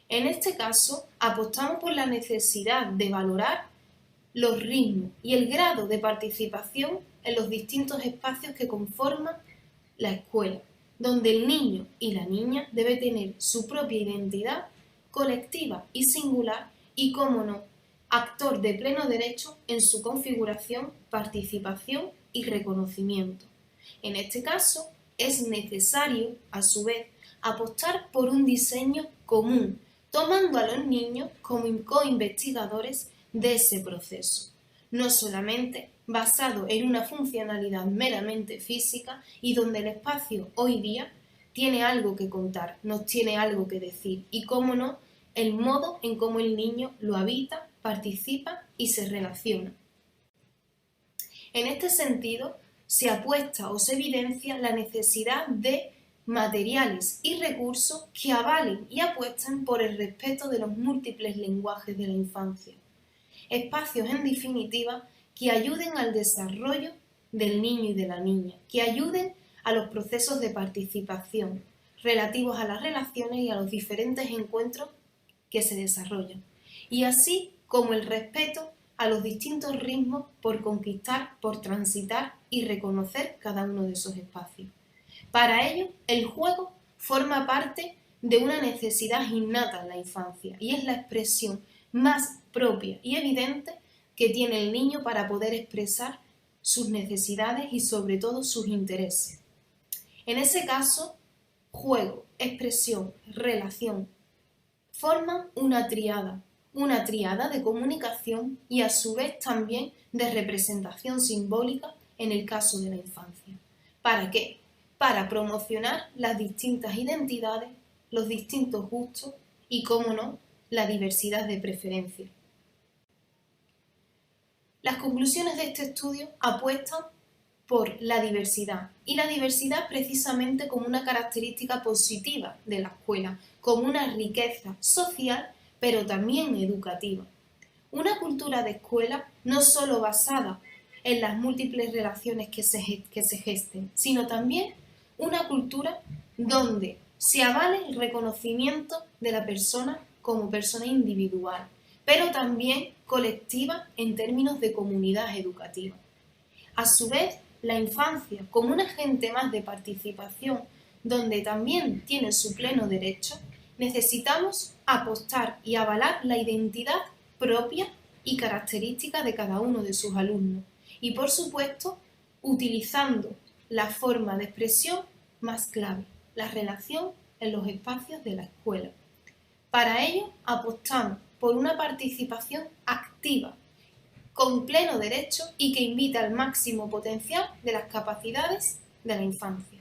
En este caso, apostamos por la necesidad de valorar los ritmos y el grado de participación en los distintos espacios que conforman la escuela, donde el niño y la niña debe tener su propia identidad colectiva y singular y, cómo no, actor de pleno derecho en su configuración, participación y reconocimiento. En este caso, es necesario, a su vez, apostar por un diseño común, tomando a los niños como co-investigadores de ese proceso, no solamente basado en una funcionalidad meramente física y donde el espacio hoy día tiene algo que contar, nos tiene algo que decir y, cómo no, el modo en cómo el niño lo habita, participa y se relaciona. En este sentido, se apuesta o se evidencia la necesidad de materiales y recursos que avalen y apuesten por el respeto de los múltiples lenguajes de la infancia. Espacios, en definitiva, que ayuden al desarrollo del niño y de la niña, que ayuden a los procesos de participación relativos a las relaciones y a los diferentes encuentros que se desarrollan, y así como el respeto a los distintos ritmos por conquistar, por transitar y reconocer cada uno de esos espacios. Para ello, el juego forma parte de una necesidad innata en la infancia y es la expresión más propia y evidente que tiene el niño para poder expresar sus necesidades y sobre todo sus intereses. En ese caso, juego, expresión, relación forman una tríada de comunicación y a su vez también de representación simbólica en el caso de la infancia. ¿Para qué? Para promocionar las distintas identidades, los distintos gustos y, cómo no, la diversidad de preferencias. Las conclusiones de este estudio apuestan por la diversidad, y la diversidad precisamente como una característica positiva de la escuela, como una riqueza social, pero también educativa. Una cultura de escuela no solo basada en las múltiples relaciones que se gesten, sino también una cultura donde se avale el reconocimiento de la persona como persona individual, pero también colectiva en términos de comunidad educativa. A su vez, la infancia como un agente más de participación, donde también tiene su pleno derecho, necesitamos apostar y avalar la identidad propia y característica de cada uno de sus alumnos y, por supuesto, utilizando la forma de expresión más clave, la relación en los espacios de la escuela. Para ello, apostamos por una participación activa, con pleno derecho y que invita al máximo potencial de las capacidades de la infancia.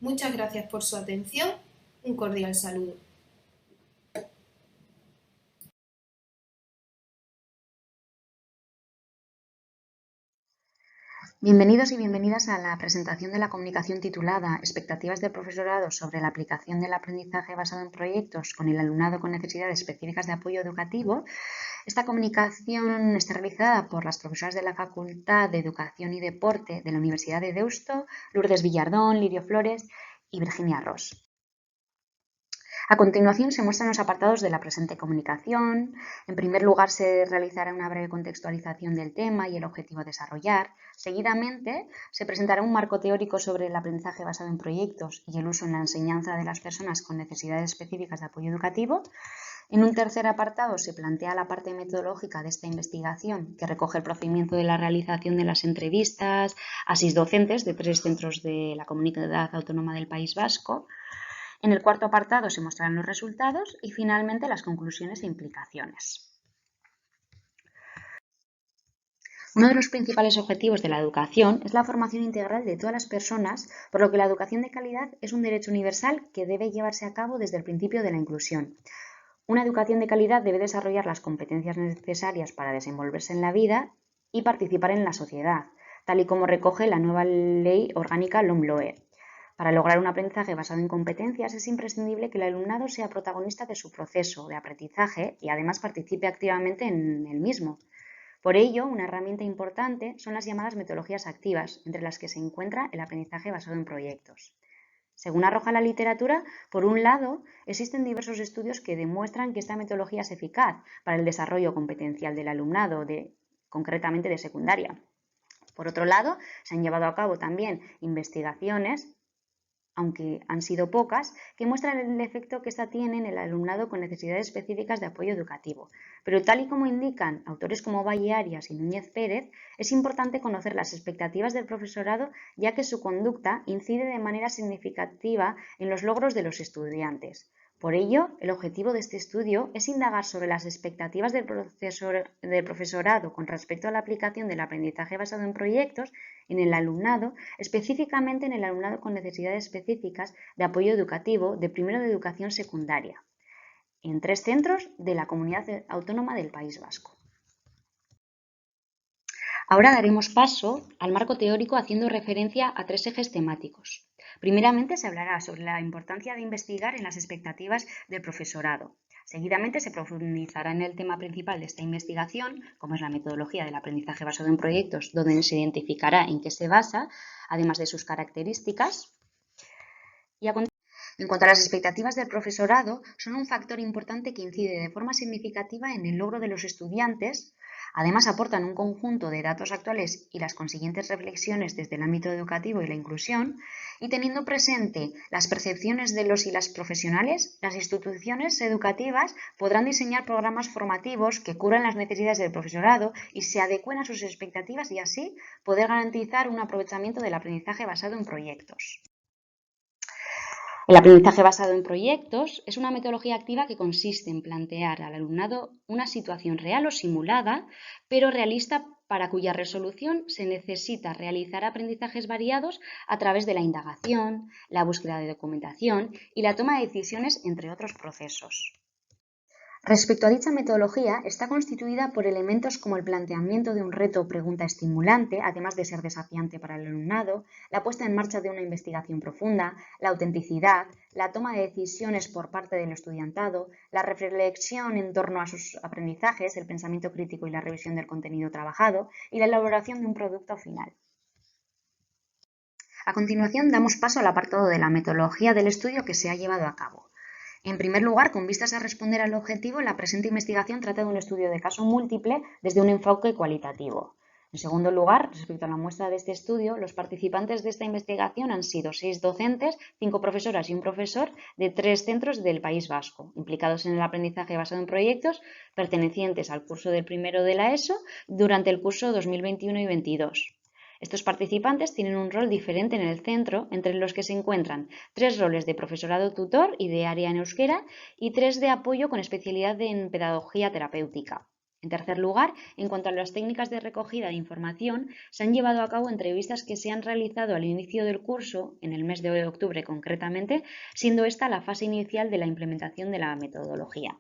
Muchas gracias por su atención. Un cordial saludo. Bienvenidos y bienvenidas a la presentación de la comunicación titulada Expectativas del profesorado sobre la aplicación del aprendizaje basado en proyectos con el alumnado con necesidades específicas de apoyo educativo. Esta comunicación está realizada por las profesoras de la Facultad de Educación y Deporte de la Universidad de Deusto, Lourdes Villardón, Lirio Flores y Virginia Ross. A continuación se muestran los apartados de la presente comunicación. En primer lugar se realizará una breve contextualización del tema y el objetivo a desarrollar. Seguidamente se presentará un marco teórico sobre el aprendizaje basado en proyectos y el uso en la enseñanza de las personas con necesidades específicas de apoyo educativo. En un tercer apartado se plantea la parte metodológica de esta investigación, que recoge el procedimiento de la realización de las entrevistas a 6 docentes de 3 centros de la Comunidad Autónoma del País Vasco. En el cuarto apartado se mostrarán los resultados y finalmente las conclusiones e implicaciones. Uno de los principales objetivos de la educación es la formación integral de todas las personas, por lo que la educación de calidad es un derecho universal que debe llevarse a cabo desde el principio de la inclusión. Una educación de calidad debe desarrollar las competencias necesarias para desenvolverse en la vida y participar en la sociedad, tal y como recoge la nueva Ley Orgánica LOMLOE. Para lograr un aprendizaje basado en competencias es imprescindible que el alumnado sea protagonista de su proceso de aprendizaje y además participe activamente en el mismo. Por ello, una herramienta importante son las llamadas metodologías activas, entre las que se encuentra el aprendizaje basado en proyectos. Según arroja la literatura, por un lado, existen diversos estudios que demuestran que esta metodología es eficaz para el desarrollo competencial del alumnado, concretamente de secundaria. Por otro lado, se han llevado a cabo también investigaciones, aunque han sido pocas, que muestran el efecto que esta tiene en el alumnado con necesidades específicas de apoyo educativo. Pero tal y como indican autores como Valle Arias y Núñez Pérez, es importante conocer las expectativas del profesorado, ya que su conducta incide de manera significativa en los logros de los estudiantes. Por ello, el objetivo de este estudio es indagar sobre las expectativas del profesorado con respecto a la aplicación del aprendizaje basado en proyectos en el alumnado, específicamente en el alumnado con necesidades específicas de apoyo educativo de primero de educación secundaria, en 3 centros de la Comunidad Autónoma del País Vasco. Ahora daremos paso al marco teórico haciendo referencia a 3 ejes temáticos. Primeramente se hablará sobre la importancia de investigar en las expectativas del profesorado. Seguidamente se profundizará en el tema principal de esta investigación, como es la metodología del aprendizaje basado en proyectos, donde se identificará en qué se basa, además de sus características. En cuanto a las expectativas del profesorado, son un factor importante que incide de forma significativa en el logro de los estudiantes. Además, aportan un conjunto de datos actuales y las consiguientes reflexiones desde el ámbito educativo y la inclusión, y teniendo presente las percepciones de los y las profesionales, las instituciones educativas podrán diseñar programas formativos que cubran las necesidades del profesorado y se adecúen a sus expectativas y así poder garantizar un aprovechamiento del aprendizaje basado en proyectos. El aprendizaje basado en proyectos es una metodología activa que consiste en plantear al alumnado una situación real o simulada, pero realista, para cuya resolución se necesita realizar aprendizajes variados a través de la indagación, la búsqueda de documentación y la toma de decisiones, entre otros procesos. Respecto a dicha metodología, está constituida por elementos como el planteamiento de un reto o pregunta estimulante, además de ser desafiante para el alumnado, la puesta en marcha de una investigación profunda, la autenticidad, la toma de decisiones por parte del estudiantado, la reflexión en torno a sus aprendizajes, el pensamiento crítico y la revisión del contenido trabajado, y la elaboración de un producto final. A continuación, damos paso al apartado de la metodología del estudio que se ha llevado a cabo. En primer lugar, con vistas a responder al objetivo, la presente investigación trata de un estudio de caso múltiple desde un enfoque cualitativo. En segundo lugar, respecto a la muestra de este estudio, los participantes de esta investigación han sido 6 docentes, 5 profesoras y un profesor de 3 centros del País Vasco, implicados en el aprendizaje basado en proyectos, pertenecientes al curso del primero de la ESO durante el curso 2021 y 2022. Estos participantes tienen un rol diferente en el centro, entre los que se encuentran 3 roles de profesorado tutor y de área en euskera y 3 de apoyo con especialidad en pedagogía terapéutica. En tercer lugar, en cuanto a las técnicas de recogida de información, se han llevado a cabo entrevistas que se han realizado al inicio del curso, en el mes de octubre concretamente, siendo esta la fase inicial de la implementación de la metodología.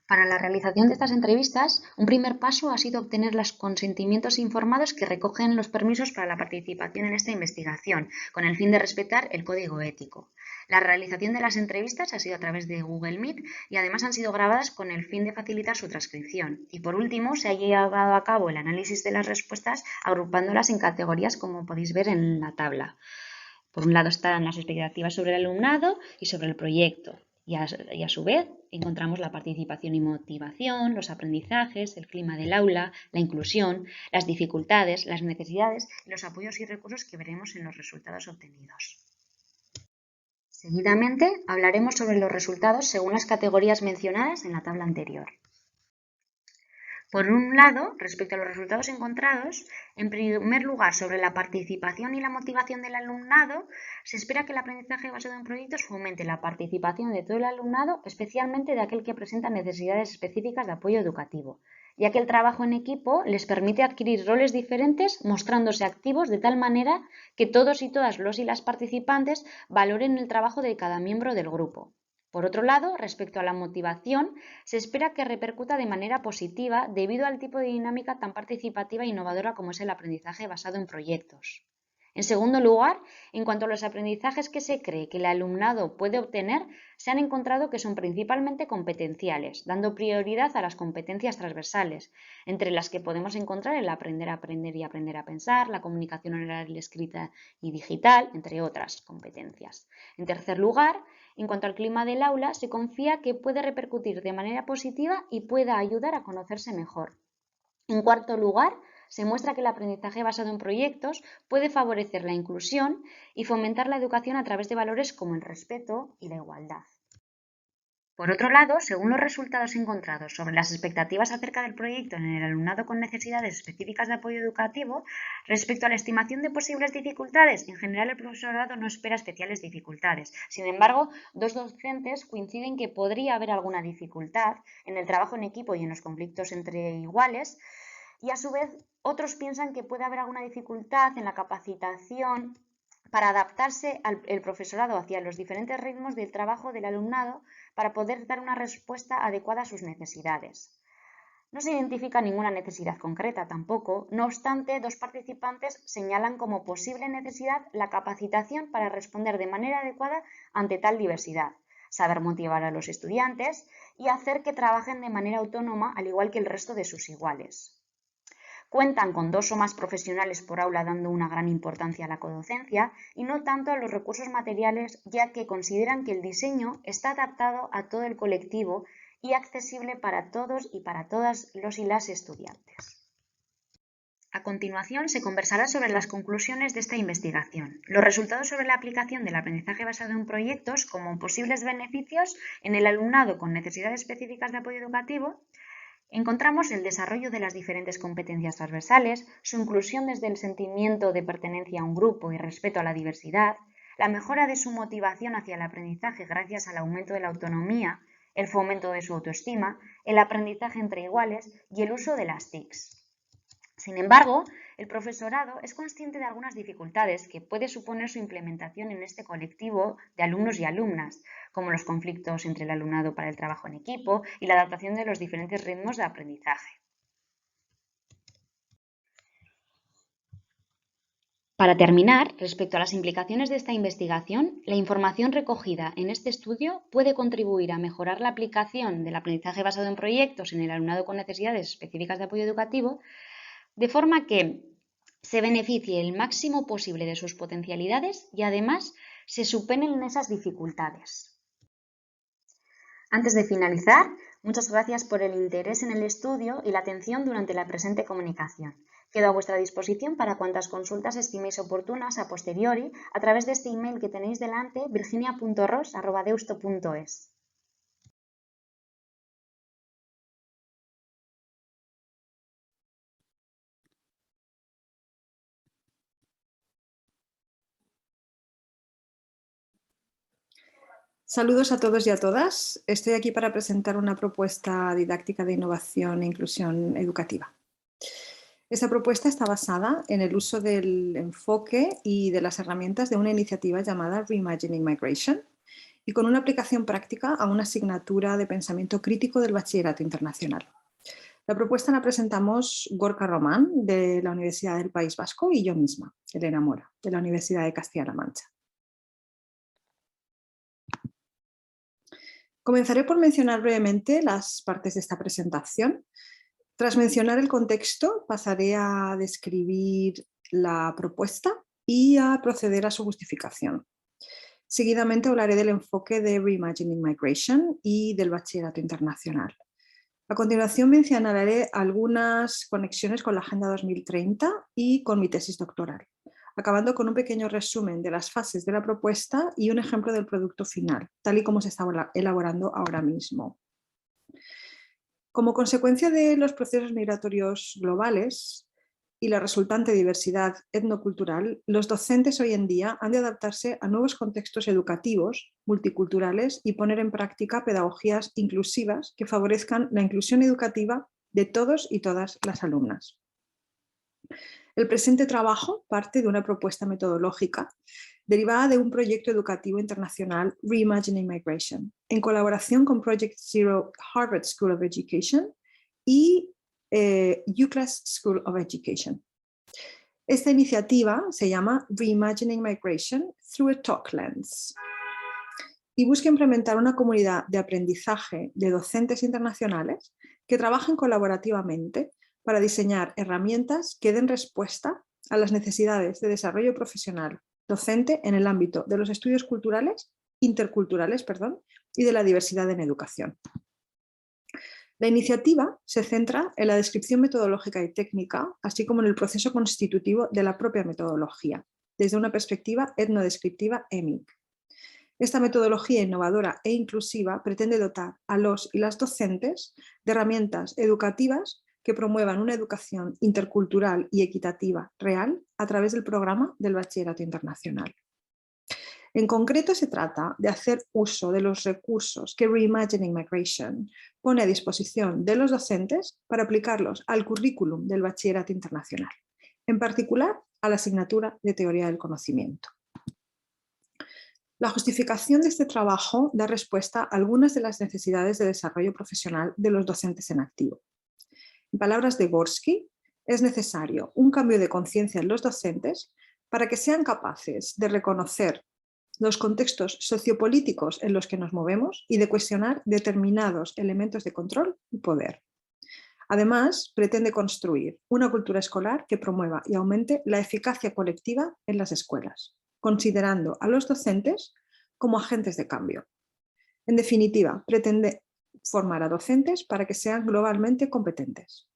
Para la realización de estas entrevistas, un primer paso ha sido obtener los consentimientos informados que recogen los permisos para la participación en esta investigación, con el fin de respetar el código ético. La realización de las entrevistas ha sido a través de Google Meet y además han sido grabadas con el fin de facilitar su transcripción. Y por último, se ha llevado a cabo el análisis de las respuestas agrupándolas en categorías, como podéis ver en la tabla. Por un lado están las expectativas sobre el alumnado y sobre el proyecto. Y a su vez encontramos la participación y motivación, los aprendizajes, el clima del aula, la inclusión, las dificultades, las necesidades y los apoyos y recursos que veremos en los resultados obtenidos. Seguidamente hablaremos sobre los resultados según las categorías mencionadas en la tabla anterior. Por un lado, respecto a los resultados encontrados, en primer lugar, sobre la participación y la motivación del alumnado, se espera que el aprendizaje basado en proyectos fomente la participación de todo el alumnado, especialmente de aquel que presenta necesidades específicas de apoyo educativo, ya que el trabajo en equipo les permite adquirir roles diferentes, mostrándose activos de tal manera que todos y todas los y las participantes valoren el trabajo de cada miembro del grupo. Por otro lado, respecto a la motivación, se espera que repercuta de manera positiva debido al tipo de dinámica tan participativa e innovadora como es el aprendizaje basado en proyectos. En segundo lugar, en cuanto a los aprendizajes que se cree que el alumnado puede obtener, se han encontrado que son principalmente competenciales, dando prioridad a las competencias transversales, entre las que podemos encontrar el aprender a aprender y aprender a pensar, la comunicación oral, escrita y digital, entre otras competencias. En tercer lugar, en cuanto al clima del aula, se confía que puede repercutir de manera positiva y pueda ayudar a conocerse mejor. En cuarto lugar, se muestra que el aprendizaje basado en proyectos puede favorecer la inclusión y fomentar la educación a través de valores como el respeto y la igualdad. Por otro lado, según los resultados encontrados sobre las expectativas acerca del proyecto en el alumnado con necesidades específicas de apoyo educativo, respecto a la estimación de posibles dificultades, en general el profesorado no espera especiales dificultades. Sin embargo, 2 docentes coinciden que podría haber alguna dificultad en el trabajo en equipo y en los conflictos entre iguales, y a su vez otros piensan que puede haber alguna dificultad en la capacitación para adaptarse el profesorado hacia los diferentes ritmos del trabajo del alumnado para poder dar una respuesta adecuada a sus necesidades. No se identifica ninguna necesidad concreta tampoco, no obstante, 2 participantes señalan como posible necesidad la capacitación para responder de manera adecuada ante tal diversidad, saber motivar a los estudiantes y hacer que trabajen de manera autónoma al igual que el resto de sus iguales. Cuentan con 2 o más profesionales por aula dando una gran importancia a la codocencia y no tanto a los recursos materiales, ya que consideran que el diseño está adaptado a todo el colectivo y accesible para todos y para todas los y las estudiantes. A continuación se conversará sobre las conclusiones de esta investigación, los resultados sobre la aplicación del aprendizaje basado en proyectos como posibles beneficios en el alumnado con necesidades específicas de apoyo educativo. Encontramos el desarrollo de las diferentes competencias transversales, su inclusión desde el sentimiento de pertenencia a un grupo y respeto a la diversidad, la mejora de su motivación hacia el aprendizaje gracias al aumento de la autonomía, el fomento de su autoestima, el aprendizaje entre iguales y el uso de las TICs. Sin embargo, el profesorado es consciente de algunas dificultades que puede suponer su implementación en este colectivo de alumnos y alumnas, como los conflictos entre el alumnado para el trabajo en equipo y la adaptación de los diferentes ritmos de aprendizaje. Para terminar, respecto a las implicaciones de esta investigación, la información recogida en este estudio puede contribuir a mejorar la aplicación del aprendizaje basado en proyectos en el alumnado con necesidades específicas de apoyo educativo, de forma que se beneficie el máximo posible de sus potencialidades y además se superen esas dificultades. Antes de finalizar, muchas gracias por el interés en el estudio y la atención durante la presente comunicación. Quedo a vuestra disposición para cuantas consultas estiméis oportunas a posteriori a través de este email que tenéis delante, virginia.ros@deusto.es. Saludos a todos y a todas. Estoy aquí para presentar una propuesta didáctica de innovación e inclusión educativa. Esta propuesta está basada en el uso del enfoque y de las herramientas de una iniciativa llamada Reimagining Migration y con una aplicación práctica a una asignatura de pensamiento crítico del Bachillerato Internacional. La propuesta la presentamos Gorka Román, de la Universidad del País Vasco, y yo misma, Elena Mora, de la Universidad de Castilla-La Mancha. Comenzaré por mencionar brevemente las partes de esta presentación. Tras mencionar el contexto, pasaré a describir la propuesta y a proceder a su justificación. Seguidamente hablaré del enfoque de Reimagining Migration y del Bachillerato Internacional. A continuación mencionaré algunas conexiones con la Agenda 2030 y con mi tesis doctoral, acabando con un pequeño resumen de las fases de la propuesta y un ejemplo del producto final, tal y como se está elaborando ahora mismo. Como consecuencia de los procesos migratorios globales y la resultante diversidad etnocultural, los docentes hoy en día han de adaptarse a nuevos contextos educativos, multiculturales y poner en práctica pedagogías inclusivas que favorezcan la inclusión educativa de todos y todas las alumnas. El presente trabajo parte de una propuesta metodológica derivada de un proyecto educativo internacional, Reimagining Migration, en colaboración con Project Zero Harvard School of Education y UCLAS School of Education. Esta iniciativa se llama Reimagining Migration Through a Talk Lens y busca implementar una comunidad de aprendizaje de docentes internacionales que trabajen colaborativamente para diseñar herramientas que den respuesta a las necesidades de desarrollo profesional docente en el ámbito de los estudios interculturales y de la diversidad en educación. La iniciativa se centra en la descripción metodológica y técnica, así como en el proceso constitutivo de la propia metodología, desde una perspectiva etnodescriptiva EMIC. Esta metodología innovadora e inclusiva pretende dotar a los y las docentes de herramientas educativas que promuevan una educación intercultural y equitativa real a través del programa del Bachillerato Internacional. En concreto, se trata de hacer uso de los recursos que Reimagining Migration pone a disposición de los docentes para aplicarlos al currículum del Bachillerato Internacional, en particular a la asignatura de Teoría del Conocimiento. La justificación de este trabajo da respuesta a algunas de las necesidades de desarrollo profesional de los docentes en activo. En palabras de Gorski, es necesario un cambio de conciencia en los docentes para que sean capaces de reconocer los contextos sociopolíticos en los que nos movemos y de cuestionar determinados elementos de control y poder. Además, pretende construir una cultura escolar que promueva y aumente la eficacia colectiva en las escuelas, considerando a los docentes como agentes de cambio. En definitiva, pretende formar a docentes para que sean globalmente competentes.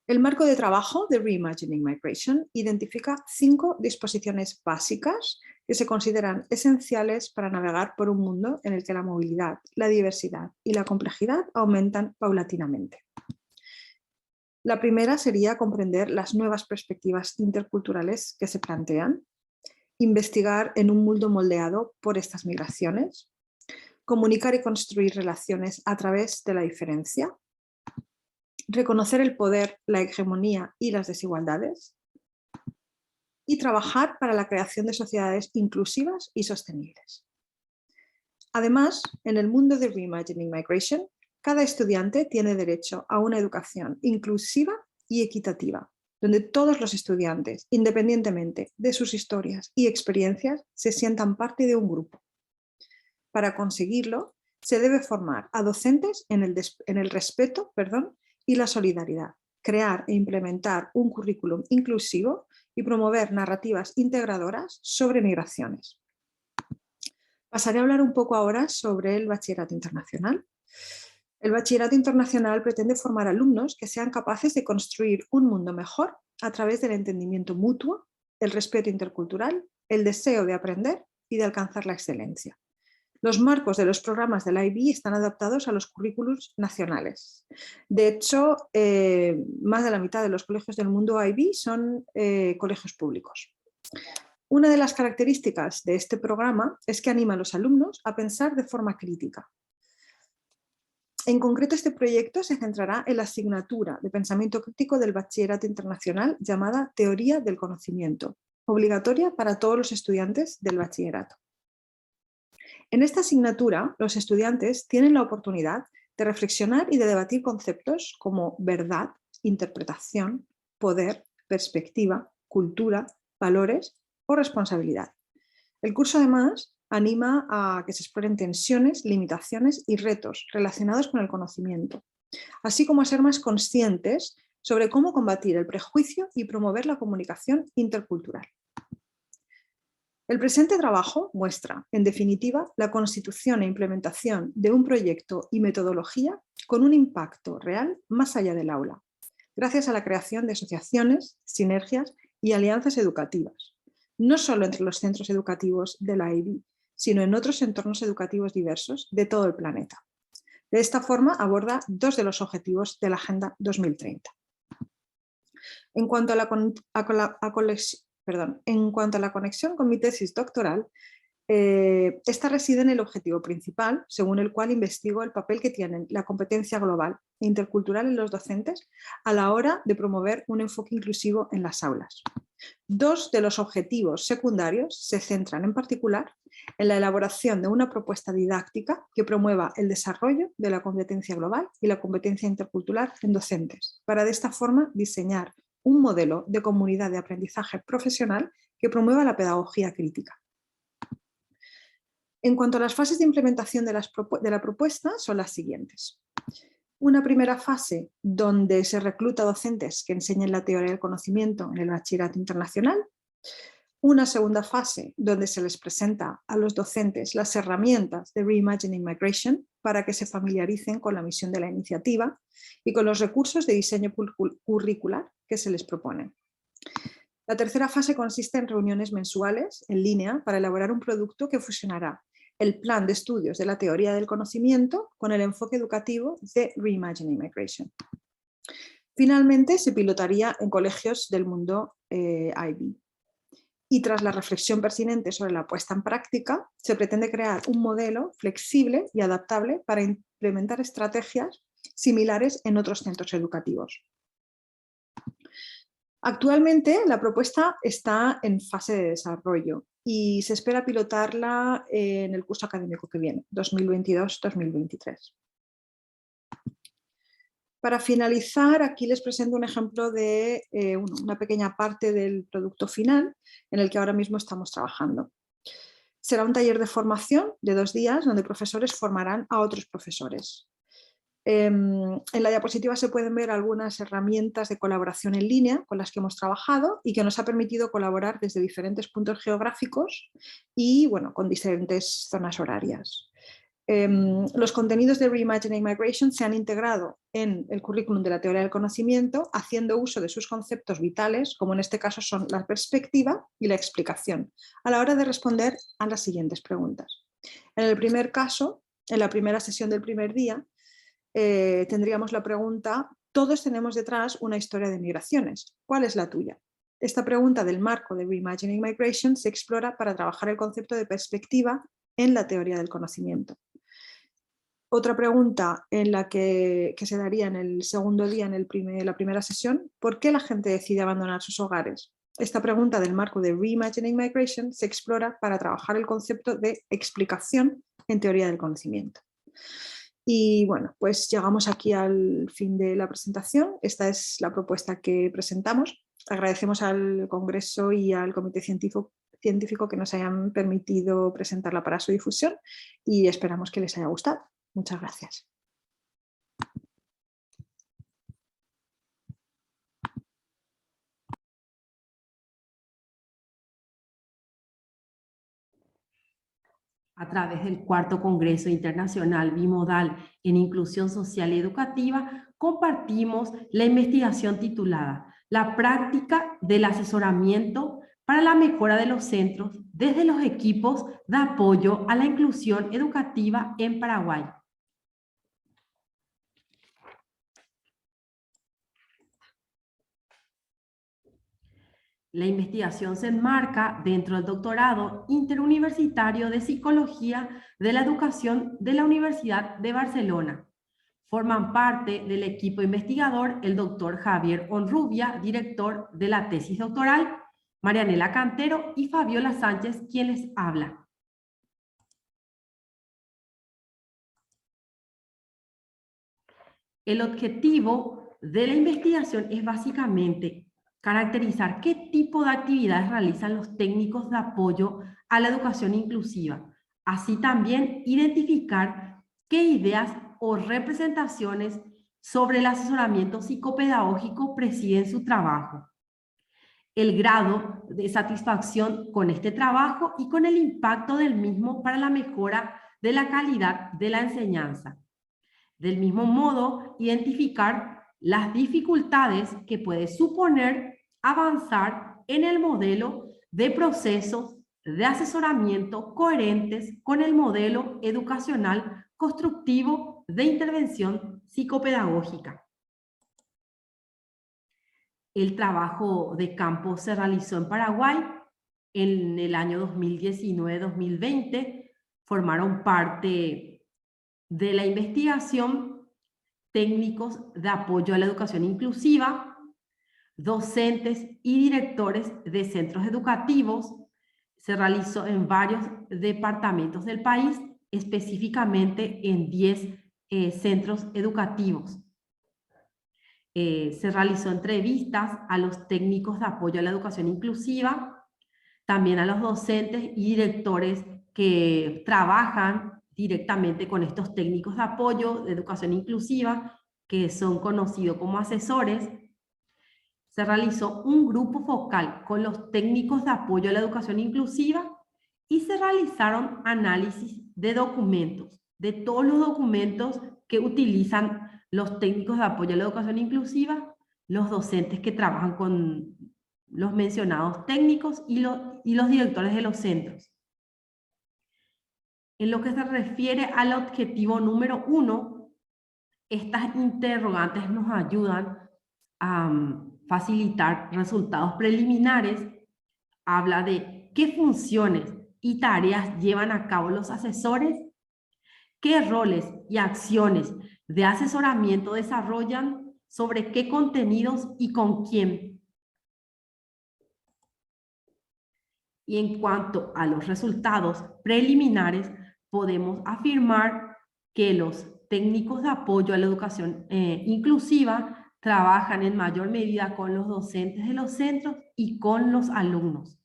El marco de trabajo de Reimagining Migration identifica 5 disposiciones básicas que se consideran esenciales para navegar por un mundo en el que la movilidad, la diversidad y la complejidad aumentan paulatinamente. La primera sería comprender las nuevas perspectivas interculturales que se plantean. investigar en un mundo moldeado por estas migraciones, comunicar y construir relaciones a través de la diferencia, reconocer el poder, la hegemonía y las desigualdades, y trabajar para la creación de sociedades inclusivas y sostenibles. Además, en el mundo de Reimagining Migration, cada estudiante tiene derecho a una educación inclusiva y equitativa, donde todos los estudiantes, independientemente de sus historias y experiencias, se sientan parte de un grupo. Para conseguirlo, se debe formar a docentes en el respeto y la solidaridad, crear e implementar un currículum inclusivo y promover narrativas integradoras sobre migraciones. Pasaré a hablar un poco ahora sobre el bachillerato internacional. El bachillerato internacional pretende formar alumnos que sean capaces de construir un mundo mejor a través del entendimiento mutuo, el respeto intercultural, el deseo de aprender y de alcanzar la excelencia. Los marcos de los programas del IB están adaptados a los currículos nacionales. De hecho, más de la mitad de los colegios del mundo IB son colegios públicos. Una de las características de este programa es que anima a los alumnos a pensar de forma crítica. En concreto, este proyecto se centrará en la asignatura de pensamiento crítico del bachillerato internacional llamada Teoría del Conocimiento, obligatoria para todos los estudiantes del bachillerato. En esta asignatura, los estudiantes tienen la oportunidad de reflexionar y de debatir conceptos como verdad, interpretación, poder, perspectiva, cultura, valores o responsabilidad. El curso, además, anima a que se exploren tensiones, limitaciones y retos relacionados con el conocimiento, así como a ser más conscientes sobre cómo combatir el prejuicio y promover la comunicación intercultural. El presente trabajo muestra, en definitiva, la constitución e implementación de un proyecto y metodología con un impacto real más allá del aula, gracias a la creación de asociaciones, sinergias y alianzas educativas, no solo entre los centros educativos de la IB, sino en otros entornos educativos diversos de todo el planeta. De esta forma aborda dos de los objetivos de la Agenda 2030. En cuanto a la conexión con mi tesis doctoral, esta reside en el objetivo principal, según el cual investigo el papel que tienen la competencia global e intercultural en los docentes a la hora de promover un enfoque inclusivo en las aulas. Dos de los objetivos secundarios se centran en particular en la elaboración de una propuesta didáctica que promueva el desarrollo de la competencia global y la competencia intercultural en docentes, para de esta forma diseñar un modelo de comunidad de aprendizaje profesional que promueva la pedagogía crítica. En cuanto a las fases de implementación de la propuesta, son las siguientes. Una primera fase donde se recluta docentes que enseñen la teoría del conocimiento en el bachillerato internacional. Una segunda fase donde se les presenta a los docentes las herramientas de Reimagining Migration para que se familiaricen con la misión de la iniciativa y con los recursos de diseño curricular que se les proponen. La tercera fase consiste en reuniones mensuales en línea para elaborar un producto que fusionará el plan de estudios de la teoría del conocimiento con el enfoque educativo de Reimagining Migration. Finalmente, se pilotaría en colegios del mundo IB. Y tras la reflexión pertinente sobre la puesta en práctica, se pretende crear un modelo flexible y adaptable para implementar estrategias similares en otros centros educativos. Actualmente la propuesta está en fase de desarrollo y se espera pilotarla en el curso académico que viene, 2022-2023. Para finalizar, aquí les presento un ejemplo de una pequeña parte del producto final en el que ahora mismo estamos trabajando. Será un taller de formación de 2 días donde profesores formarán a otros profesores. En la diapositiva se pueden ver algunas herramientas de colaboración en línea con las que hemos trabajado y que nos ha permitido colaborar desde diferentes puntos geográficos y bueno, con diferentes zonas horarias. Los contenidos de Reimagining Migration se han integrado en el currículum de la teoría del conocimiento haciendo uso de sus conceptos vitales, como en este caso son la perspectiva y la explicación, a la hora de responder a las siguientes preguntas. En el primer caso, en la primera sesión del primer día, tendríamos la pregunta: todos tenemos detrás una historia de migraciones, ¿cuál es la tuya? Esta pregunta del marco de Reimagining Migration se explora para trabajar el concepto de perspectiva en la teoría del conocimiento. Otra pregunta en la que se daría en el segundo día, en la primera sesión: ¿por qué la gente decide abandonar sus hogares? Esta pregunta del marco de Reimagining Migration se explora para trabajar el concepto de explicación en teoría del conocimiento. Y bueno, pues llegamos aquí al fin de la presentación. Esta es la propuesta que presentamos. Agradecemos al Congreso y al Comité Científico que nos hayan permitido presentarla para su difusión y esperamos que les haya gustado. Muchas gracias. A través del cuarto Congreso Internacional Bimodal en Inclusión Social y Educativa, compartimos la investigación titulada La práctica del asesoramiento para la mejora de los centros desde los equipos de apoyo a la inclusión educativa en Paraguay. La investigación se enmarca dentro del doctorado interuniversitario de Psicología de la Educación de la Universidad de Barcelona. Forman parte del equipo investigador el doctor Javier Honrubia, director de la tesis doctoral, Marianela Cantero y Fabiola Sánchez, quien les habla. El objetivo de la investigación es básicamente caracterizar qué tipo de actividades realizan los técnicos de apoyo a la educación inclusiva. Así también identificar qué ideas o representaciones sobre el asesoramiento psicopedagógico presiden su trabajo, el grado de satisfacción con este trabajo y con el impacto del mismo para la mejora de la calidad de la enseñanza. Del mismo modo, identificar las dificultades que puede suponer avanzar en el modelo de procesos de asesoramiento coherentes con el modelo educacional constructivo de intervención psicopedagógica. El trabajo de campo se realizó en Paraguay en el año 2019-2020. Formaron parte de la investigación técnicos de apoyo a la educación inclusiva, docentes y directores de centros educativos. Se realizó en varios departamentos del país, específicamente en 10 centros educativos. Se realizó entrevistas a los técnicos de apoyo a la educación inclusiva, también a los docentes y directores que trabajan directamente con estos técnicos de apoyo de educación inclusiva, que son conocidos como asesores. Se realizó un grupo focal con los técnicos de apoyo a la educación inclusiva y se realizaron análisis de documentos, de todos los documentos que utilizan los técnicos de apoyo a la educación inclusiva, los docentes que trabajan con los mencionados técnicos y los directores de los centros. En lo que se refiere al objetivo número 1, estas interrogantes nos ayudan a facilitar resultados preliminares. Habla de qué funciones y tareas llevan a cabo los asesores, qué roles y acciones de asesoramiento desarrollan, sobre qué contenidos y con quién. Y en cuanto a los resultados preliminares, podemos afirmar que los técnicos de apoyo a la educación inclusiva trabajan en mayor medida con los docentes de los centros y con los alumnos.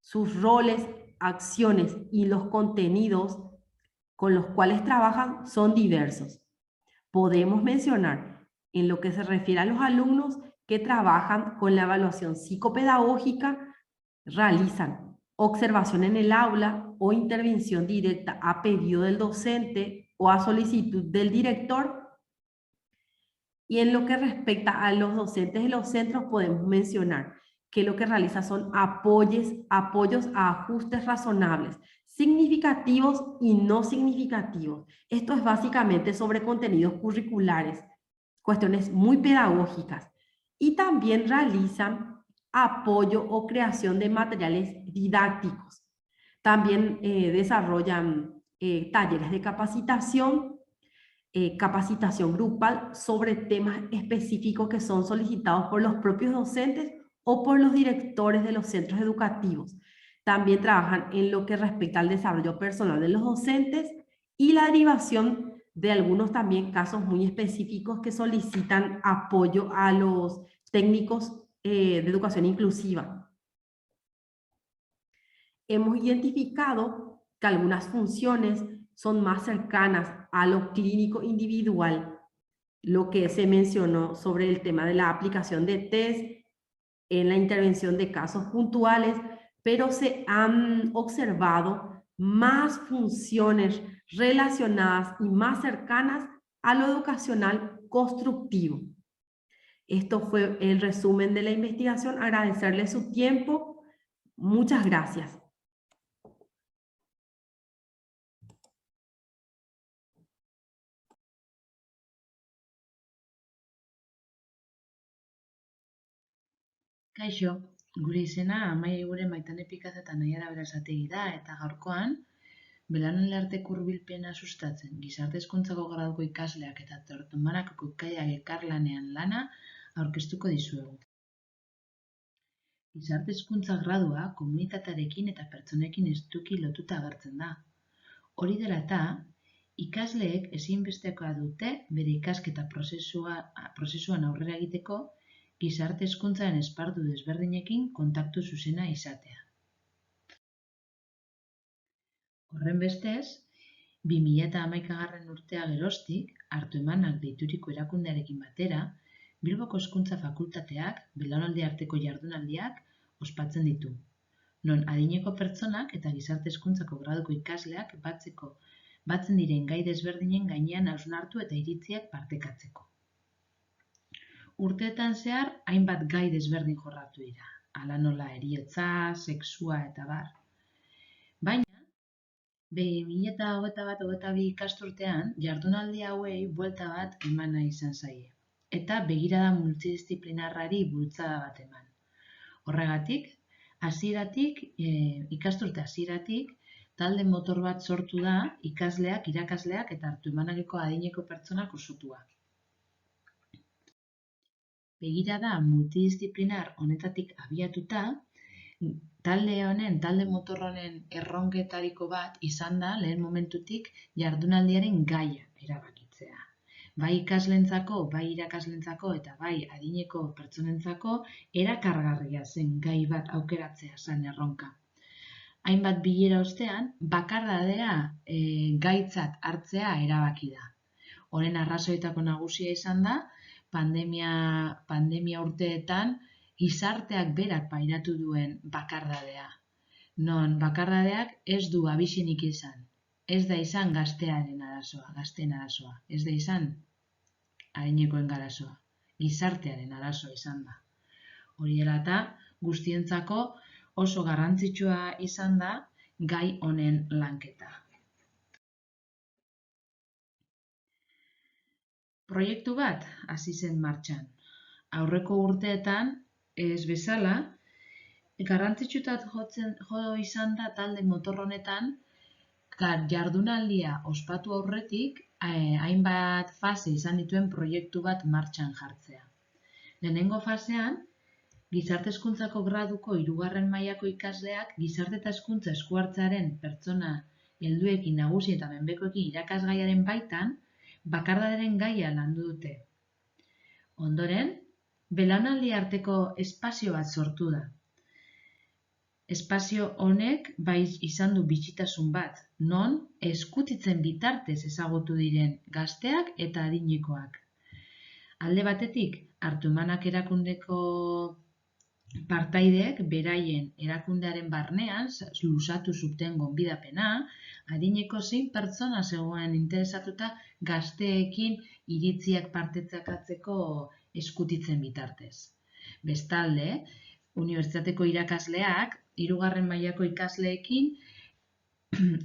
Sus roles, acciones y los contenidos con los cuales trabajan son diversos. Podemos mencionar, en lo que se refiere a los alumnos, que trabajan con la evaluación psicopedagógica, realizan observación en el aula o intervención directa a pedido del docente o a solicitud del director. Y en lo que respecta a los docentes de los centros, podemos mencionar que lo que realiza son apoyos a ajustes razonables, significativos y no significativos. Esto es básicamente sobre contenidos curriculares, cuestiones muy pedagógicas. Y también realizan apoyo o creación de materiales didácticos. También desarrollan talleres de capacitación, capacitación grupal sobre temas específicos que son solicitados por los propios docentes o por los directores de los centros educativos. También trabajan en lo que respecta al desarrollo personal de los docentes y la derivación de algunos también casos muy específicos que solicitan apoyo a los técnicos de educación inclusiva. Hemos identificado que algunas funciones son más cercanas a lo clínico individual, lo que se mencionó sobre el tema de la aplicación de test en la intervención de casos puntuales, pero se han observado más funciones relacionadas y más cercanas a lo educacional constructivo. Esto fue el resumen de la investigación. Agradecerle su tiempo. Muchas gracias. Kaixo, gure izena Amaia Igure Maitane Pikaza eta Naiara Berasategi da, eta gaurkoan belaunaldi arteko hurbilpena sustatzen, gizarte hezkuntzako graduko ikasleak eta Tortomanako ikaiak elkarlanean lana aurkeztuko dizuegu. Gizarte hezkuntza gradua komunitatearekin eta pertsonekin estuki lotuta agertzen da. Hori dela eta, ikasleek ezinbestekoa dute bere ikasketa prozesuan aurrera egiteko gizarte hezkuntzaren esparru desberdinekin kontaktu zuzena izatea. Horrenbestez, 2011 urtea geroztik, hartu-emanak deituriko erakundearekin batera, Bilboko Hezkuntza Fakultateak belaunaldi arteko jardunaldiak ospatzen ditu, non adineko pertsonak eta gizarte hezkuntzako graduko ikasleak batzen diren gai desberdinen gainean hausnartu eta iritziak partekatzeko. Urteetan zehar, hainbat gai desberdin jorratu dira, hala nola heriotza, sexua eta bar. Baina, 2021-2022 ikasturtean, jardunaldi hauei buelta bat eman nahi izan zaie, eta begirada multidisciplinarrari bultzada bat eman. Horregatik, ikasturte hasieratik, talde motor bat sortu da ikasleak, irakasleak eta hartu-emaneko adineko pertsonak osotua. Begirada multidisciplinar honetatik abiatuta, talde motor honen erronketariko bat izan da lehen momentutik jardunaldiaren gaia erabakitzea. Bai ikasleentzako, bai irakaslentzako eta bai adineko pertsonentzako erakargarria zen gai bat aukeratzea zen erronka. Hainbat bilera ostean, bakardadea gaitzat hartzea erabaki da. Honen arrazoitako nagusia izan da, pandemia urteetan gizarteak berak pairatu duen bakardadea. Non bakardadeak ez du abizenik izan. Ez da izan gazteen arazoa. Ez da izan adinekoen arazoa. Gizartearen arazoa izan da. Hori dela eta guztientzako oso garrantzitsua izan da gai honen lanketa. Proiektu bat hasi zen martxan. Aurreko urteetan, ez bezala, garrantzitsutat jo izan da talde motor honetan, jardunaldia ospatu aurretik, hainbat fase izan dituen proiektu bat martxan jartzea. Lehenengo fasean, gizarte hezkuntzako graduko 3. mailako ikasleak gizarte eta hezkuntza eskuhartzearen pertsona helduekin nagusi eta menpekoekin irakasgaiaren baitan, bakardaderen gaia landu dute. Ondoren, belaunaldi arteko espazio bat sortu da. Espazio honek bai izan du bitxitasun bat, non eskutitzen bitartez ezagutu diren gazteak eta adinekoak. Alde batetik, hartu-emanak erakundeko partaideek beraien erakundearen barnean luzatu zuten gonbidapena, adineko zein pertsona zegoen interesatuta gazteekin iritziak partekatzeeko eskutitzen bitartez. Bestalde, unibertsitateko irakasleak 3. mailako ikasleekin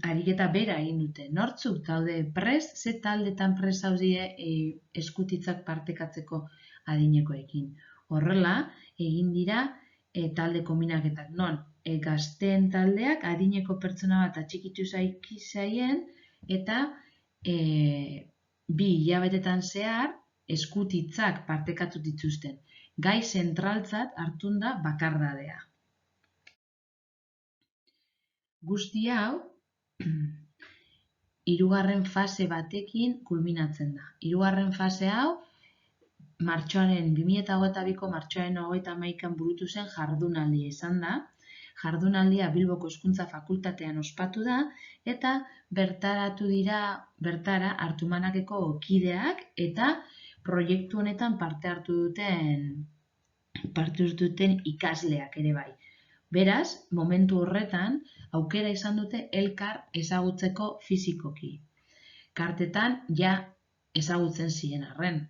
ariketa bera egin dute. Nortzuk daude prest, ze taldetan prest zaudie eskutitzak partekatzeko adinekoekin. Horrela, egin dira talde kombinaketak, non gazteen taldeak adineko pertsona bat atxikitu zaien eta 2 hilabetetan zehar eskutitzak partekatu dituzten. Gai zentraltzat hartun da bakardadea. Guzti hau, 3. fase batekin kulminatzen da. 3. fase hau, 2022ko martxoaren 31an burutu zen jardunaldia izan da. Jardunaldia Bilboko Hezkuntza Fakultatean ospatu da eta bertara Hartumanakeko kideak eta proiektu honetan parte hartu duten ikasleak ere bai. Beraz, momentu horretan, aukera izan dute elkar ezagutzeko fizikoki. Kartetan ja ezagutzen ziren arren.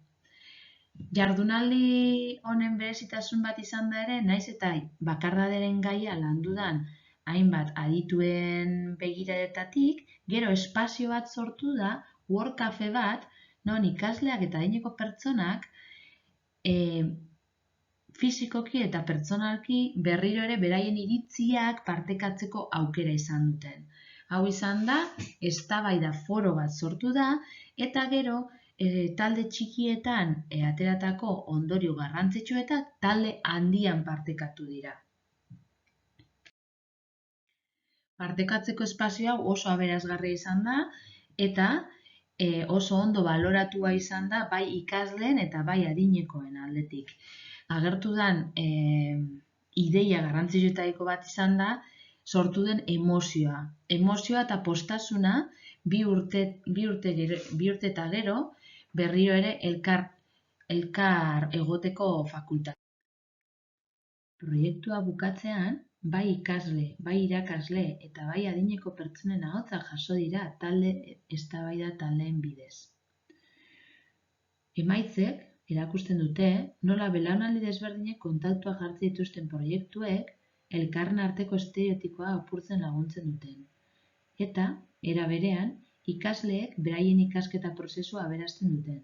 Jardunaldi honen berezitasun bat izan da ere, naiz eta bakardaderen gaia landudan hainbat adituen begiradetatik, gero espazio bat sortu da, work cafe bat, non ikasleak eta adineko pertsonak fizikoki eta pertsonalki berriro ere beraien iritziak partekatzeko aukera izan duten. Hau izan da, eztabaida foro bat sortu da, eta gero talde txikietan ateratako ondorio garrantzitsuetak talde handian partekatu dira. Partekatzeko espazio hau oso aberasgarria izan da, eta oso ondo baloratua izan da bai ikasleen eta bai adinekoen aldetik. Agertu den ideia garrantzitsuetariko bat izan da, sortu den emozioa. Emozioa eta postasuna 2 urte eta gero berriro ere elkar egoteko fakultate. Proiektua bukatzean, bai ikasle, bai irakasle eta bai adineko pertsonen ahotsak jaso dira eztabaida taldeen bidez. Emaitzek erakusten dute nola belaunaldi desberdinek kontaktua jartzen dituzten proiektuek elkarren arteko estereotipoa apurtzen laguntzen duten. Eta, era berean, ikasleek beraien ikasketa prozesua aberasten duten,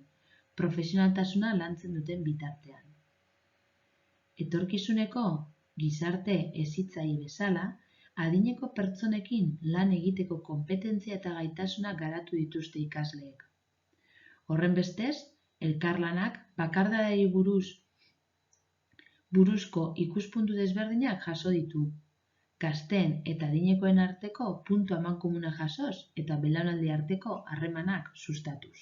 profesionaltasuna lantzen duten bitartean. Etorkizuneko gizarte hezitzaile bezala, adineko pertsonekin lan egiteko konpetentzia eta gaitasuna garatu dituzte ikasleek. Horrenbestez, elkarlanak bakardadari buruzko ikuspuntu desberdinak jaso ditu, gazteen eta adinekoen arteko puntu amankomuna jasoz eta belaunaldi arteko harremanak sustatuz.